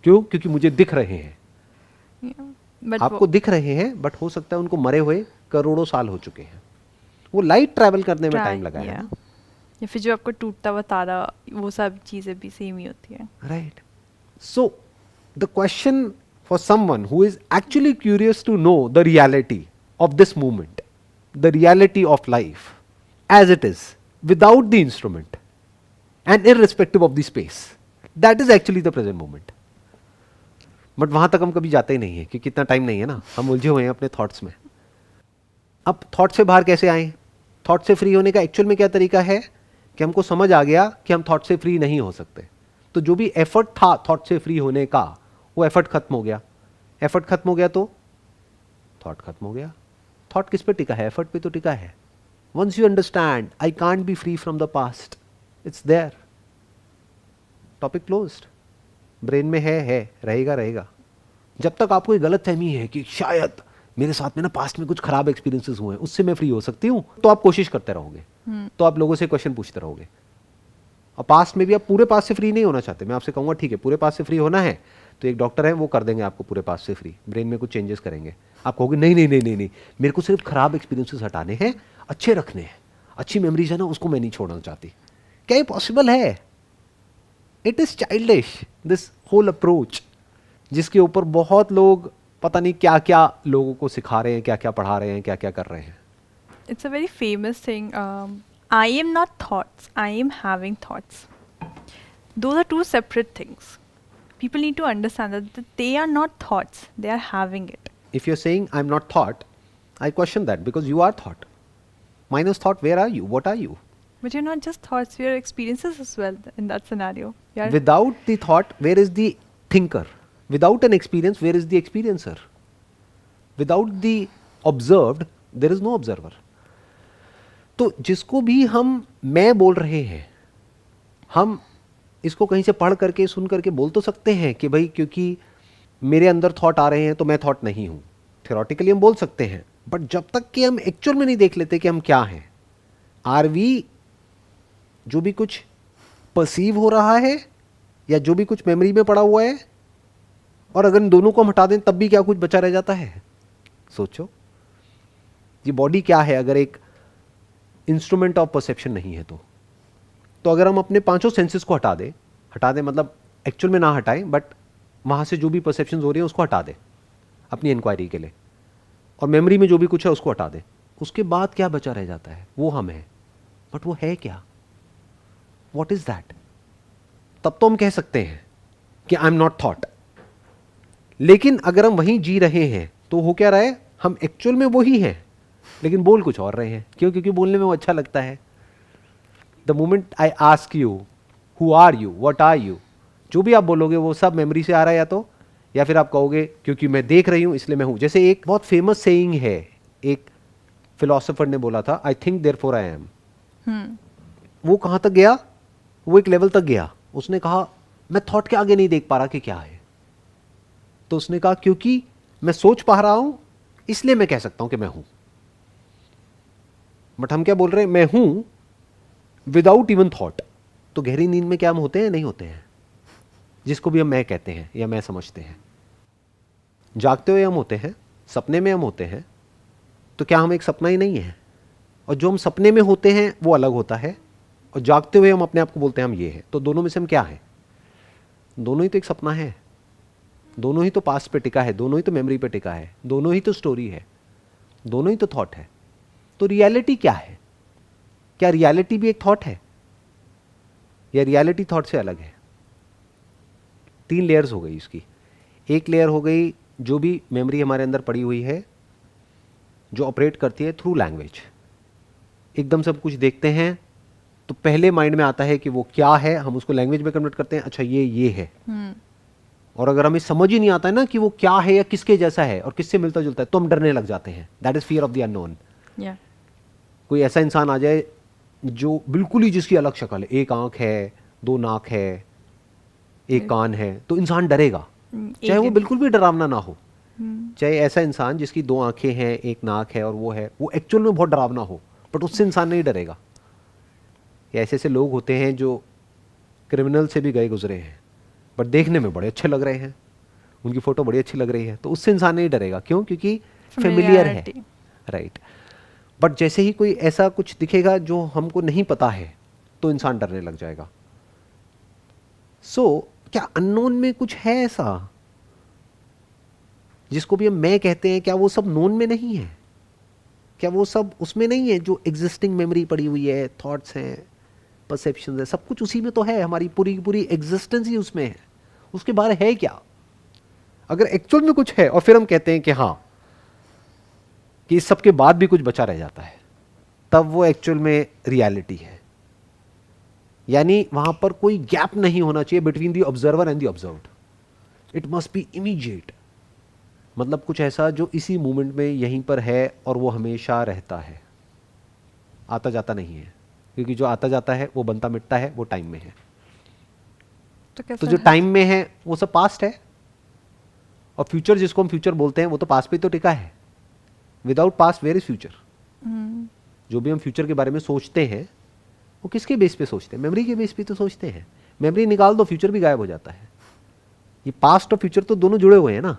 क्यों? क्योंकि मुझे दिख रहे हैं। आपको दिख रहे हैं, बट हो सकता है उनको मरे हुए करोड़ों साल हो चुके हैं। वो लाइट ट्रैवल करने में टाइम लगा है। या फिर जो आपको टूटता हुआ तारा, वो सब चीजें भी सेम ही होती है। Right. So the question for someone who is actually curious to know the reality of this movement, the reality of life as it is, without the instrument and irrespective of the space, that is actually the present moment. But वहां तक हम कभी जाते ही नहीं है, क्योंकि इतना टाइम नहीं है ना, हम उलझे हुए हैं अपने थॉट्स में। अब थॉट से बाहर कैसे आए? थॉट से फ्री होने का एक्चुअल में क्या तरीका है कि हमको समझ आ गया कि हम थॉट से फ्री नहीं हो सकते, तो जो भी एफर्ट था थॉट से फ्री होने का, वो एफर्ट खत्म हो गया। एफर्ट खत्म हो गया तो थॉट खत्म हो गया। थॉट किस पे टिका है? एफर्ट पे तो टिका है। Once you understand I can't be free from the past, it's there, topic closed. Brain में है, रहेगा रहेगा। जब तक आपको एक गलत फहमी है कि शायद मेरे साथ में ना पास्ट में कुछ खराब एक्सपीरियंसेस हुए हैं, उससे मैं फ्री हो सकती हूँ, तो आप कोशिश करते रहोगे, तो आप लोगों से क्वेश्चन पूछते रहोगे। और पास्ट में भी आप पूरे पास्ट से फ्री नहीं होना चाहते। मैं आपसे कहूँगा ठीक है, पूरे पास्ट से फ्री होना है तो एक डॉक्टर है वो कर देंगे आपको पूरे पास्ट से फ्री, ब्रेन में कुछ चेंजेस करेंगे। आप कहोगे नहीं नहीं नहीं नहीं नहीं, मेरे को सिर्फ खराब एक्सपीरियंसेस हटाने हैं, अच्छे रखने हैं, अच्छी मेमोरीज है ना उसको मैं नहीं छोड़ना चाहती। क्या ये पॉसिबल है? It is childish, this whole approach, जिसके ऊपर बहुत लोग पता नहीं क्या क्या लोगों को सिखा रहे हैं, क्या क्या पढ़ा रहे हैं, क्या क्या कर रहे हैं। It's a very famous thing. I am not thoughts, I am having thoughts. Those are two separate things. People need to understand that they are not thoughts, they are having it. If you're saying I'm not thought, I question that, because you are thought. Minus thought, where are you? What are you? But you're not just thoughts, you're experiences as well in that scenario. Without the thought, where is the thinker? Without an experience, where is the experiencer? Without the observed, there is no observer. तो जिसको भी हम मैं बोल रहे हैं, हम इसको कहीं से पढ़ करके सुन करके बोल तो सकते हैं कि भाई क्योंकि मेरे अंदर थॉट आ रहे हैं तो मैं थॉट नहीं हूं. थियोरटिकली हम बोल सकते हैं, बट जब तक कि हम एक्चुअल में नहीं देख लेते कि हम क्या हैं, आर वी जो भी कुछ परसीव हो रहा है या जो भी कुछ मेमोरी में पड़ा हुआ है, और अगर इन दोनों को हम हटा दें तब भी क्या कुछ बचा रह जाता है. सोचो, ये बॉडी क्या है अगर एक इंस्ट्रूमेंट ऑफ परसेप्शन नहीं है तो अगर हम अपने पांचों सेंसेस को हटा दें मतलब एक्चुअल में ना हटाएं, बट वहां से जो भी परसेप्शंस हो रही है उसको हटा दें अपनी इंक्वायरी के लिए, और मेमोरी में जो भी कुछ है उसको हटा दें, उसके बाद क्या बचा रह जाता है? वो हम है. बट वो है क्या? What is that? तब तो हम कह सकते हैं कि आई एम नॉट थॉट. लेकिन अगर हम वहीं जी रहे हैं तो हो क्या रहा है? हम एक्चुअल में वही हैं लेकिन बोल कुछ और रहे हैं. क्यों? क्योंकि बोलने में वो अच्छा लगता है. The moment I ask you who are you, what are you, जो भी आप बोलोगे वो सब मेमोरी से आ रहा है या फिर आप कहोगे क्योंकि मैं देख रही हूं इसलिए मैं हूं. जैसे एक बहुत फेमस सेइंग है, एक फिलोसोफर ने बोला था, I think therefore I am. वो कहां तक गया? वो एक लेवल तक गया. उसने कहा मैं थॉट के आगे नहीं देख पा रहा कि क्या है. तो उसने कहा क्योंकि मैं सोच पा रहा हूं इसलिए मैं कह सकता हूं कि मैं हूं. बट हम क्या बोल रहे हैं? मैं हूं विदाउट इवन थॉट. तो गहरी नींद में क्या हम होते हैं? नहीं होते हैं, जिसको भी हम मैं कहते हैं या मैं समझते हैं. जागते हुए हम होते हैं, सपने में हम होते हैं. तो क्या हम एक सपना ही नहीं है? और जो हम सपने में होते हैं वो अलग होता है, और जागते हुए हम अपने आप को बोलते हैं हम ये हैं. तो दोनों में से हम क्या हैं? दोनों ही तो एक सपना है, दोनों ही तो पास्ट पे टिका है, दोनों ही तो मेमोरी पे टिका है, दोनों ही तो स्टोरी है, दोनों ही तो थॉट है. तो रियलिटी क्या है? क्या रियलिटी भी एक थॉट है या रियलिटी थॉट से अलग है? 3 लेयर्स हो गई इसकी. एक लेयर हो गई जो भी मेमोरी हमारे अंदर पड़ी हुई है, जो ऑपरेट करती है थ्रू लैंग्वेज. एकदम सब कुछ देखते हैं तो पहले माइंड में आता है कि वो क्या है, हम उसको लैंग्वेज में कन्वर्ट करते हैं, अच्छा ये है. और अगर हमें समझ ही नहीं आता है ना कि वो क्या है या किसके जैसा है और किससे मिलता जुलता है, तो हम डरने लग जाते हैं. That is fear of the unknown. कोई ऐसा इंसान आ जाए जो बिल्कुल ही जिसकी अलग शक्ल है, एक आंख है, 2 नाक है, एक कान है, तो इंसान डरेगा, चाहे वो बिल्कुल भी डरावना ना हो. चाहे ऐसा इंसान जिसकी 2 आंखें हैं, एक नाक है और वो है, वो एक्चुअल में बहुत डरावना हो, बट उससे इंसान नहीं डरेगा. ऐसे ऐसे लोग होते हैं जो क्रिमिनल से भी गए गुजरे हैं, बट देखने में बड़े अच्छे लग रहे हैं, उनकी फोटो बड़ी अच्छी लग रही है, तो उससे इंसान नहीं डरेगा. क्यों? क्योंकि फेमिलियर है. राइट. बट जैसे ही कोई ऐसा कुछ दिखेगा जो हमको नहीं पता है तो इंसान डरने लग जाएगा. सो क्या अननोन में कुछ है ऐसा जिसको भी हम मैं कहते हैं? क्या वो सब नोन में नहीं है? क्या वो सब उसमें नहीं है जो एग्जिस्टिंग मेमोरी पड़ी हुई है, थॉट्स हैं, परसेप्शन है, सब कुछ उसी में तो है. हमारी पूरी पूरी एग्जिस्टेंस ही उसमें है. उसके बाहर है क्या? अगर एक्चुअल में कुछ है और फिर हम कहते हैं कि हाँ, कि इस सब के बाद भी कुछ बचा रह जाता है, तब वो एक्चुअल में रियलिटी है. यानी वहां पर कोई गैप नहीं होना चाहिए between the observer and the observed. It must be immediate. मतलब कुछ ऐसा जो इसी मोमेंट में यहीं पर है और वो हमेशा रहता है, आता जाता नहीं है. क्योंकि जो आता जाता है वो बनता मिटता है, वो टाइम में है. तो जो टाइम में है वो सब पास्ट है, और फ्यूचर जिसको हम फ्यूचर बोलते हैं वो तो पास्ट पे तो टिका है. Without past where is future? जो भी हम फ्यूचर के बारे में सोचते हैं वो किसके बेस पे सोचते हैं? मेमोरी के बेस पे तो सोचते हैं. मेमोरी निकाल दो, फ्यूचर भी गायब हो जाता है. ये पास्ट और फ्यूचर तो दोनों जुड़े हुए हैं ना.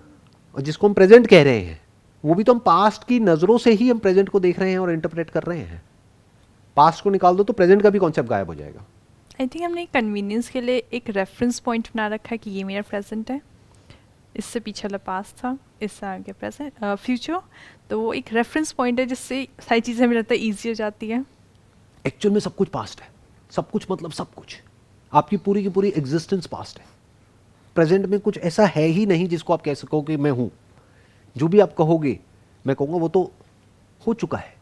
और जिसको हम प्रेजेंट कह रहे हैं वो भी तो हम पास्ट की नजरों से ही हम प्रेजेंट को देख रहे हैं और इंटरप्रेट कर रहे हैं. पास्ट को निकाल दो तो प्रेजेंट का भी कॉन्सेप्ट गायब हो जाएगा. आई थिंक हमने कन्वीनियंस के लिए एक रेफरेंस पॉइंट बना रखा है कि ये मेरा प्रेजेंट है, इससे पीछे वाला पास्ट था, इससे आगे प्रेजेंट फ्यूचर. तो वो एक रेफरेंस पॉइंट है जिससे सारी चीज़ें हमें लगता है ईजी हो जाती है. एक्चुअल में सब कुछ पास्ट है. सब कुछ मतलब सब कुछ. आपकी पूरी की पूरी एग्जिस्टेंस पास्ट है. प्रेजेंट में कुछ ऐसा है ही नहीं जिसको आप कह सको कि मैं हूं. जो भी आप कहोगे मैं कहूँगा वो तो हो चुका है.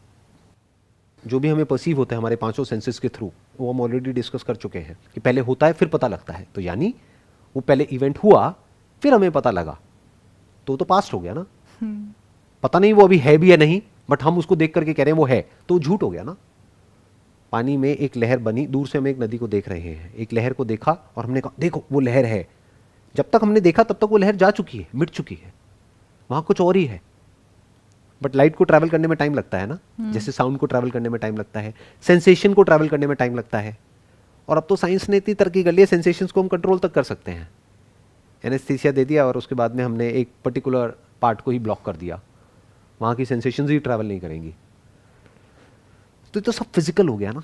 जो भी हमें परसीव होता है हमारे 5 सेंसेस के थ्रू, वो हम ऑलरेडी डिस्कस कर चुके हैं कि पहले होता है फिर पता लगता है. तो यानी वो पहले इवेंट हुआ फिर हमें पता लगा, तो पास्ट हो गया ना। पता नहीं वो अभी है भी या नहीं, बट हम उसको देख करके कह रहे हैं वो है, तो झूठ हो गया ना। पानी में एक लहर बनी, दूर से हम एक नदी को देख रहे हैं, एक लहर को देखा और हमने कहा देखो वो लहर है। जब तक हमने देखा तब तक वो लहर जा चुकी है, मिट चुकी है, वहां कुछ और ही है। बट लाइट को ट्रैवल करने में टाइम लगता है ना, जैसे साउंड को ट्रैवल करने में टाइम लगता है, सेंसेशन को ट्रैवल करने में टाइम लगता है। और अब तो साइंस ने इतनी तरक्की कर ली है, सेंसेशंस को हम कंट्रोल तक कर सकते हैं। एनेस्थीसिया दे दिया और उसके बाद में हमने एक पर्टिकुलर पार्ट को ही ब्लॉक कर दिया, वहां की सेंसेशंस ही ट्रैवल नहीं करेंगी। तो ये तो सब फिजिकल हो गया ना।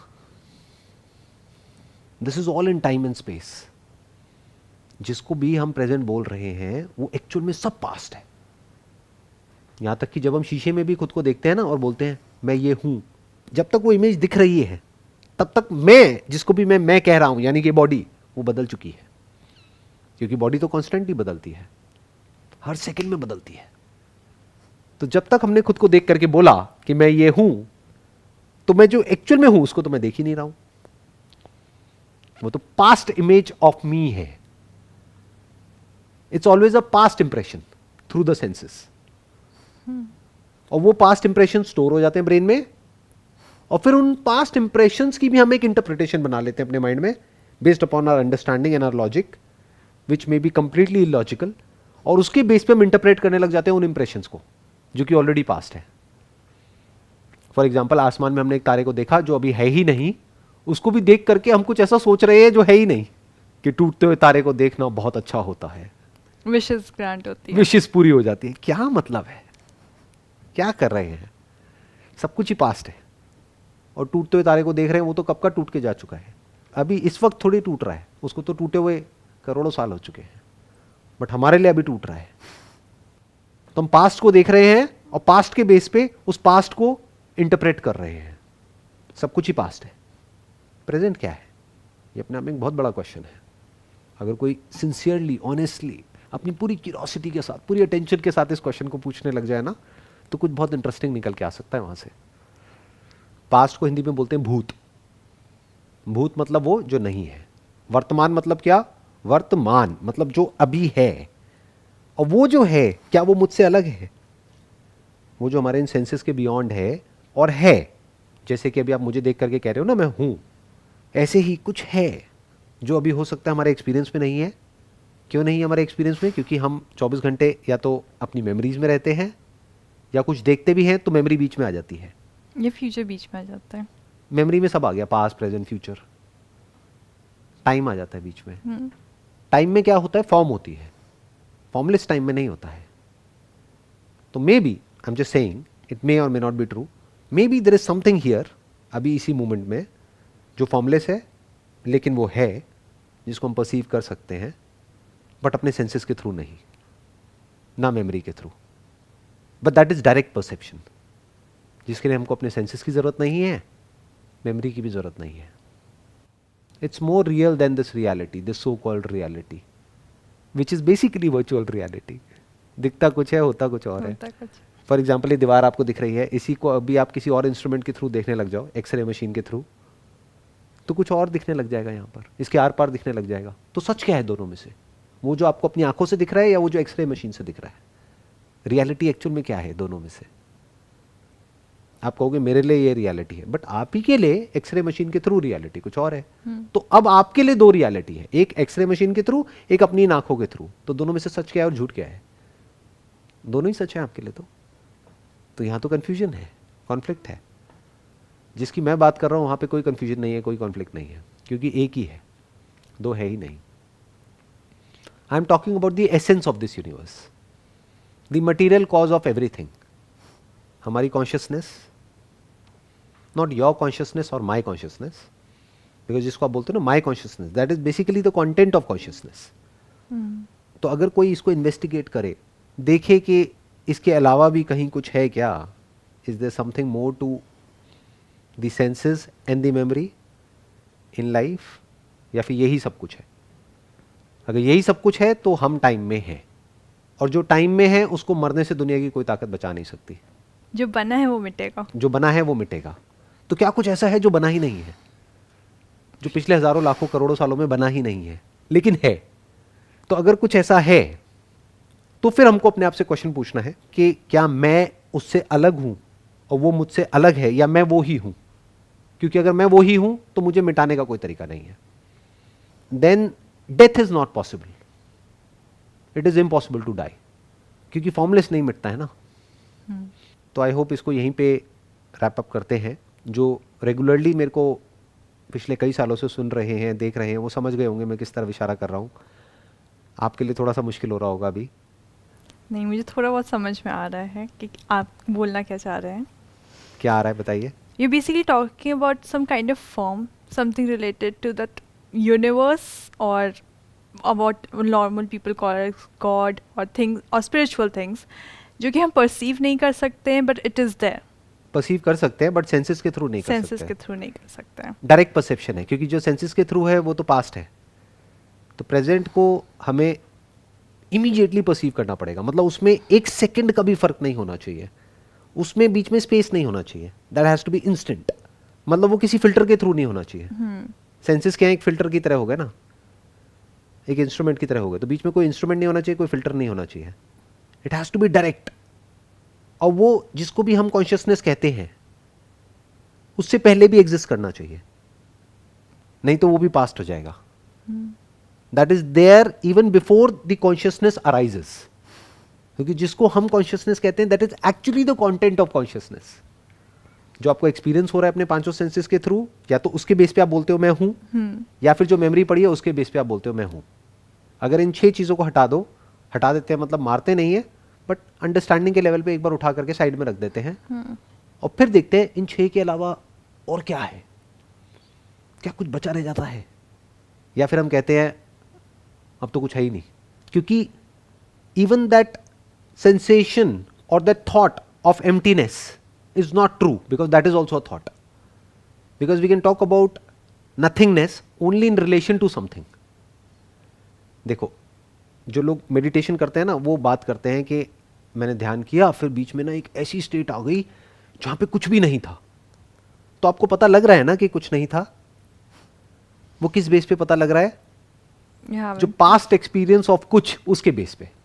This is all in time and space. जिसको भी हम प्रेजेंट बोल रहे हैं वो एक्चुअल में सब पास्ट है। यहां तक कि जब हम शीशे में भी खुद को देखते हैं ना और बोलते हैं मैं ये हूं, जब तक वो इमेज दिख रही है तब तक मैं, जिसको भी मैं कह रहा हूं, यानी कि बॉडी, वो बदल चुकी है। क्योंकि बॉडी तो कॉन्स्टेंटली बदलती है, हर सेकंड में बदलती है। तो जब तक हमने खुद को देख करके बोला कि मैं ये हूं, तो मैं जो एक्चुअल में हूं उसको तो मैं देख ही नहीं रहा हूं, वो तो पास्ट इमेज ऑफ मी है। It's always a past impression through the senses. और वो पास्ट इंप्रेशन स्टोर हो जाते हैं ब्रेन में, और फिर उन पास्ट इंप्रेशंस की भी हम एक इंटरप्रिटेशन बना लेते हैं अपने माइंड में, based upon our understanding and our logic, which may be completely illogical. और उसके बेस पे हम इंटरप्रेट करने लग जाते हैं उन इंप्रेशंस को जो कि ऑलरेडी पास्ट है। फॉर एग्जाम्पल, आसमान में हमने एक तारे को देखा जो अभी है ही नहीं, उसको भी देख करके हम कुछ ऐसा सोच रहे हैं जो है ही नहीं, कि टूटते हुए तारे को देखना बहुत अच्छा होता है, विशेस ग्रांट होती है, विशेस पूरी हो जाती है। क्या मतलब है, क्या कर रहे हैं? सब कुछ ही पास्ट है। और टूटते हुए तारे को देख रहे हैं, वो तो कब का टूट के जा चुका है, अभी इस वक्त थोड़ी टूट रहा है, उसको तो टूटे हुए करोड़ों साल हो चुके हैं, बट हमारे लिए अभी टूट रहा है। तो हम पास्ट को देख रहे हैं और पास्ट के बेस पे उस पास्ट को इंटरप्रेट कर रहे हैं। सब कुछ ही पास्ट है। प्रेजेंट क्या है, ये अपने आप में एक बहुत बड़ा क्वेश्चन है। अगर कोई सिंसियरली, ऑनेस्टली, अपनी पूरी क्यूरियोसिटी के साथ, पूरी अटेंशन के साथ इस क्वेश्चन को पूछने लग जाए ना, तो कुछ बहुत इंटरेस्टिंग निकल के आ सकता है वहां से। पास्ट को हिंदी में बोलते हैं भूत। भूत मतलब वो जो नहीं है। वर्तमान मतलब क्या? वर्तमान मतलब जो अभी है। और वो जो है, क्या वो मुझसे अलग है? वो जो हमारे इन सेंसेस के बियॉन्ड है और है, जैसे कि अभी आप मुझे देख करके कह रहे हो ना मैं हूं, ऐसे ही कुछ है जो अभी हो सकता है हमारे एक्सपीरियंस में नहीं है। क्यों नहीं है हमारे एक्सपीरियंस में? क्योंकि हम 24 घंटे या तो अपनी मेमोरीज में रहते हैं, या कुछ देखते भी हैं तो मेमोरी बीच में आ जाती है। ये फ्यूचर बीच में आ जाता है। मेमोरी में सब आ गया, पास्ट, प्रेजेंट, फ्यूचर, टाइम आ जाता है बीच में। टाइम में क्या होता है? फॉर्म होती है, फॉर्मलेस टाइम में नहीं होता है। तो may be, I am just saying, it may or may not be true, may be there is something here अभी इसी मोमेंट में जो फॉर्मलेस है, लेकिन वो है, जिसको हम परसीव कर सकते हैं, बट अपने सेंसेस के थ्रू नहीं, ना मेमोरी के through. But that is direct perception, जिसके लिए हमको अपने सेंसेस की जरूरत नहीं है, मेमोरी की भी जरूरत नहीं है। It's more real than this reality, this so called reality, which is basically virtual reality. दिखता कुछ है, होता कुछ और है। फॉर एग्जाम्पल, ये दीवार आपको दिख रही है, इसी को अभी आप किसी और इंस्ट्रूमेंट के थ्रू देखने लग जाओ, एक्सरे मशीन के थ्रू, तो कुछ और दिखने लग जाएगा यहाँ पर, इसके आर पार दिखने लग जाएगा। तो सच क्या है दोनों में से? वो जो आपको अपनी आंखों से दिख रहा है या वो जो एक्सरे मशीन से दिख रहा है? रियलिटी एक्चुअल में क्या है दोनों में से? आप कहोगे मेरे लिए ये रियलिटी है, बट आप ही के लिए एक्सरे मशीन के थ्रू रियलिटी कुछ और है। तो अब आपके लिए दो रियलिटी है, एक एक्सरे मशीन के थ्रू, एक अपनी आंखों के थ्रू। तो दोनों में से सच क्या है और झूठ क्या है? दोनों ही सच है आपके लिए। तो यहां तो कंफ्यूजन है, कॉन्फ्लिक्ट है। जिसकी मैं बात कर रहा हूं वहां पे कोई कंफ्यूजन नहीं है, कोई कॉन्फ्लिक्ट नहीं है, क्योंकि एक ही है, दो है ही नहीं। I am talking about the essence of this universe, the material cause of everything. हमारी कॉन्शियसनेस, नॉट योर कॉन्शियसनेस और माई कॉन्शियसनेस, बिकॉज जिसको आप बोलते हो ना माई consciousness, that is basically the content of consciousness. तो अगर कोई इसको इन्वेस्टिगेट करे, देखे कि इसके अलावा भी कहीं कुछ है क्या, is there something more to the senses and the memory in life, या फिर यही सब कुछ है? अगर यही सब कुछ है तो हम टाइम में हैं, और जो टाइम में है उसको मरने से दुनिया की कोई ताकत बचा नहीं सकती। जो बना है वो मिटेगा, जो बना है वो मिटेगा। तो क्या कुछ ऐसा है जो बना ही नहीं है, जो पिछले हजारों लाखों करोड़ों सालों में बना ही नहीं है, लेकिन है? तो अगर कुछ ऐसा है तो फिर हमको अपने आप से क्वेश्चन पूछना है कि क्या मैं उससे अलग हूं और वो मुझसे अलग है, या मैं वो ही हूं? क्योंकि अगर मैं वो ही हूं तो मुझे मिटाने का कोई तरीका नहीं है. Then death is not possible, it is impossible to die, क्योंकि फॉर्मलेस नहीं मिटता है ना. तो आई होप इसको यहीं पे रैप अप करते हैं. जो रेगुलरली मेरे को पिछले कई सालों से सुन रहे हैं, देख रहे हैं, वो समझ गए होंगे मैं किस तरफ इशारा कर रहा हूँ. आपके लिए थोड़ा सा मुश्किल हो रहा होगा अभी. नहीं, मुझे थोड़ा बहुत समझ में आ रहा है कि आप बोलना क्या चाह रहे हैं. क्या आ रहा है बताइए. You're basically talking about some kind of form, something related to that universe, or what normal people call as God or things or spiritual things, जो कि हम perceive नहीं कर सकते हैं, but it is there. Perceive कर सकते हैं बट सेंसेस के थ्रू नहीं कर Senses सकते. के थ्रू नहीं कर सकते हैं. डायरेक्ट परसेप्शन है, क्योंकि जो सेंसेस के थ्रू है वो तो पास्ट है. तो प्रेजेंट को हमें इमीडिएटली परसीव करना पड़ेगा. मतलब उसमें एक सेकंड का भी फर्क नहीं होना चाहिए, उसमें बीच में स्पेस नहीं होना चाहिए. That has to be instant. मतलब वो किसी फिल्टर के थ्रू नहीं होना चाहिए. सेंसेस क्या है, एक फिल्टर की तरह हो गए ना, एक इंस्ट्रूमेंट की तरह हो गए. तो बीच में कोई इंस्ट्रूमेंट नहीं होना चाहिए, कोई फिल्टर नहीं होना चाहिए. It has to be direct. और वो जिसको भी हम कॉन्शियसनेस कहते हैं उससे पहले भी एग्जिस्ट करना चाहिए, नहीं तो वो भी पास्ट हो जाएगा. That is there even before the consciousness arises. क्योंकि जिसको हम कॉन्शियसनेस कहते हैं that is actually the content of consciousness. जो आपको एक्सपीरियंस हो रहा है अपने पांचों सेंसेस के थ्रू, या तो उसके बेस पे आप बोलते हो मैं हूं, या फिर जो मेमोरी पड़ी है उसके बेस पे आप बोलते हो मैं हूं. अगर इन 6 चीजों को हटा देते हैं, मतलब मारते नहीं है, बट अंडरस्टैंडिंग के लेवल पे एक बार उठा करके साइड में रख देते हैं, और फिर देखते हैं इन 6 के अलावा और क्या है, क्या कुछ बचा रह जाता है. या फिर हम कहते हैं अब तो कुछ है ही नहीं. क्योंकि even that sensation or that thought of emptiness is not true, because that is also a thought. Because we can talk about nothingness only in relation to something. देखो, जो लोग मेडिटेशन करते हैं ना, वो बात करते हैं कि मैंने ध्यान किया, फिर बीच में ना एक ऐसी स्टेट आ गई जहां पे कुछ भी नहीं था. तो आपको पता लग रहा है ना कि कुछ नहीं था. वो किस बेस पे पता लग रहा है? जो पास्ट एक्सपीरियंस ऑफ कुछ, उसके बेस पे.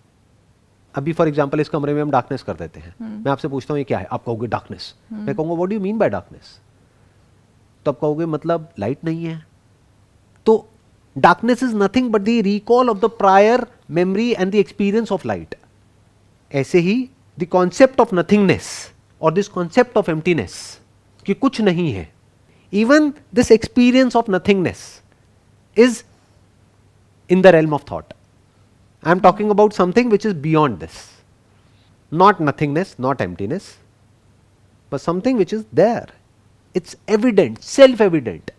अभी फॉर एग्जांपल इस कमरे में हम डार्कनेस कर देते हैं. मैं आपसे पूछता हूँ ये क्या है, आप कहोगे डार्कनेस. मैं कहूँगा what do you mean by darkness. तो आप कहोगे मतलब लाइट नहीं है. तो darkness is nothing but the recall of the prior memory and the experience of light. ऐसे ही द कॉन्सेप्ट ऑफ नथिंगनेस और दिस कॉन्सेप्ट ऑफ एम्प्टीनेस, कि कुछ नहीं है, even this experience of nothingness is in the realm of thought. I am talking about something which is beyond this. Not nothingness, not emptiness, but something which is there. It's evident, self-evident.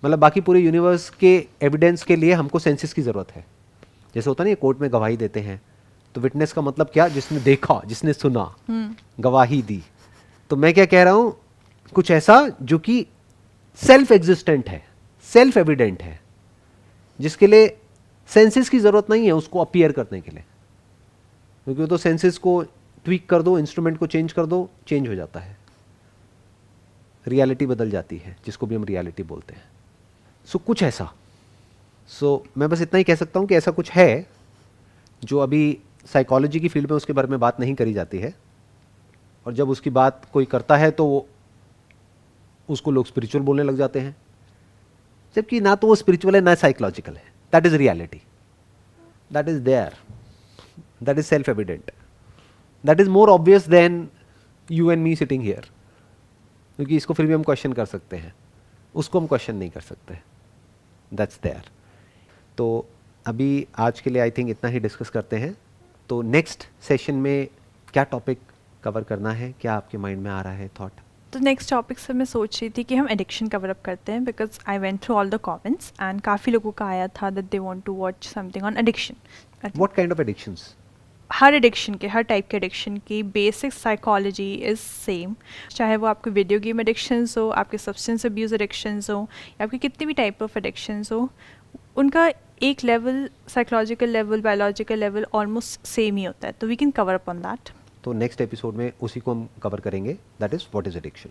मतलब बाकी पूरे यूनिवर्स के एविडेंस के लिए हमको सेंसेस की जरूरत है. जैसे होता है ना, कोर्ट में गवाही देते हैं, तो विटनेस का मतलब क्या? जिसने देखा, जिसने सुना, गवाही दी. तो मैं क्या कह रहा हूं, कुछ ऐसा जो कि सेल्फ एग्जिस्टेंट है, सेल्फ एविडेंट है, जिसके लिए सेंसेस की जरूरत नहीं है उसको अपीयर करने के लिए. क्योंकि तो सेंसेस को ट्वीक कर दो, इंस्ट्रूमेंट को चेंज कर दो, चेंज हो जाता है, रियलिटी बदल जाती है, जिसको भी हम रियलिटी बोलते हैं. सो कुछ ऐसा. सो मैं बस इतना ही कह सकता हूं कि ऐसा कुछ है जो अभी साइकोलॉजी की फील्ड में उसके बारे में बात नहीं करी जाती है. और जब उसकी बात कोई करता है तो उसको लोग स्पिरिचुअल बोलने लग जाते हैं, जबकि ना तो वो स्पिरिचुअल है ना साइकोलॉजिकल है. That is reality. That is there. That is self-evident. That is more obvious than you and me sitting here. क्योंकि इसको फिर भी हम क्वेश्चन कर सकते हैं, उसको हम क्वेश्चन नहीं कर सकते. That's there. तो अभी आज के लिए आई थिंक इतना ही डिस्कस करते हैं. तो नेक्स्ट सेशन में क्या टॉपिक कवर करना है, क्या आपके माइंड में आ रहा है थॉट? तो नेक्स्ट टॉपिक से मैं सोच रही थी कि हम एडिक्शन कवर अप करते हैं, because I went through all the comments and काफ़ी लोगों का आया था that they want to watch something on addiction. What kind of addictions? हर एडिक्शन के, हर टाइप के एडिक्शन की बेसिक साइकोलॉजी इज़ सेम. चाहे वो आपके वीडियो गेम एडिक्शंस हो, आपके सब्सटेंस अब्यूज़ एडिक्शंस हो, या आपके कितने भी टाइप ऑफ एडिक्शंस हो, उनका एक level, psychological level, biological level almost same ही होता है. तो we can cover up on that. तो नेक्स्ट एपिसोड में उसी को हम कवर करेंगे, that is what is addiction.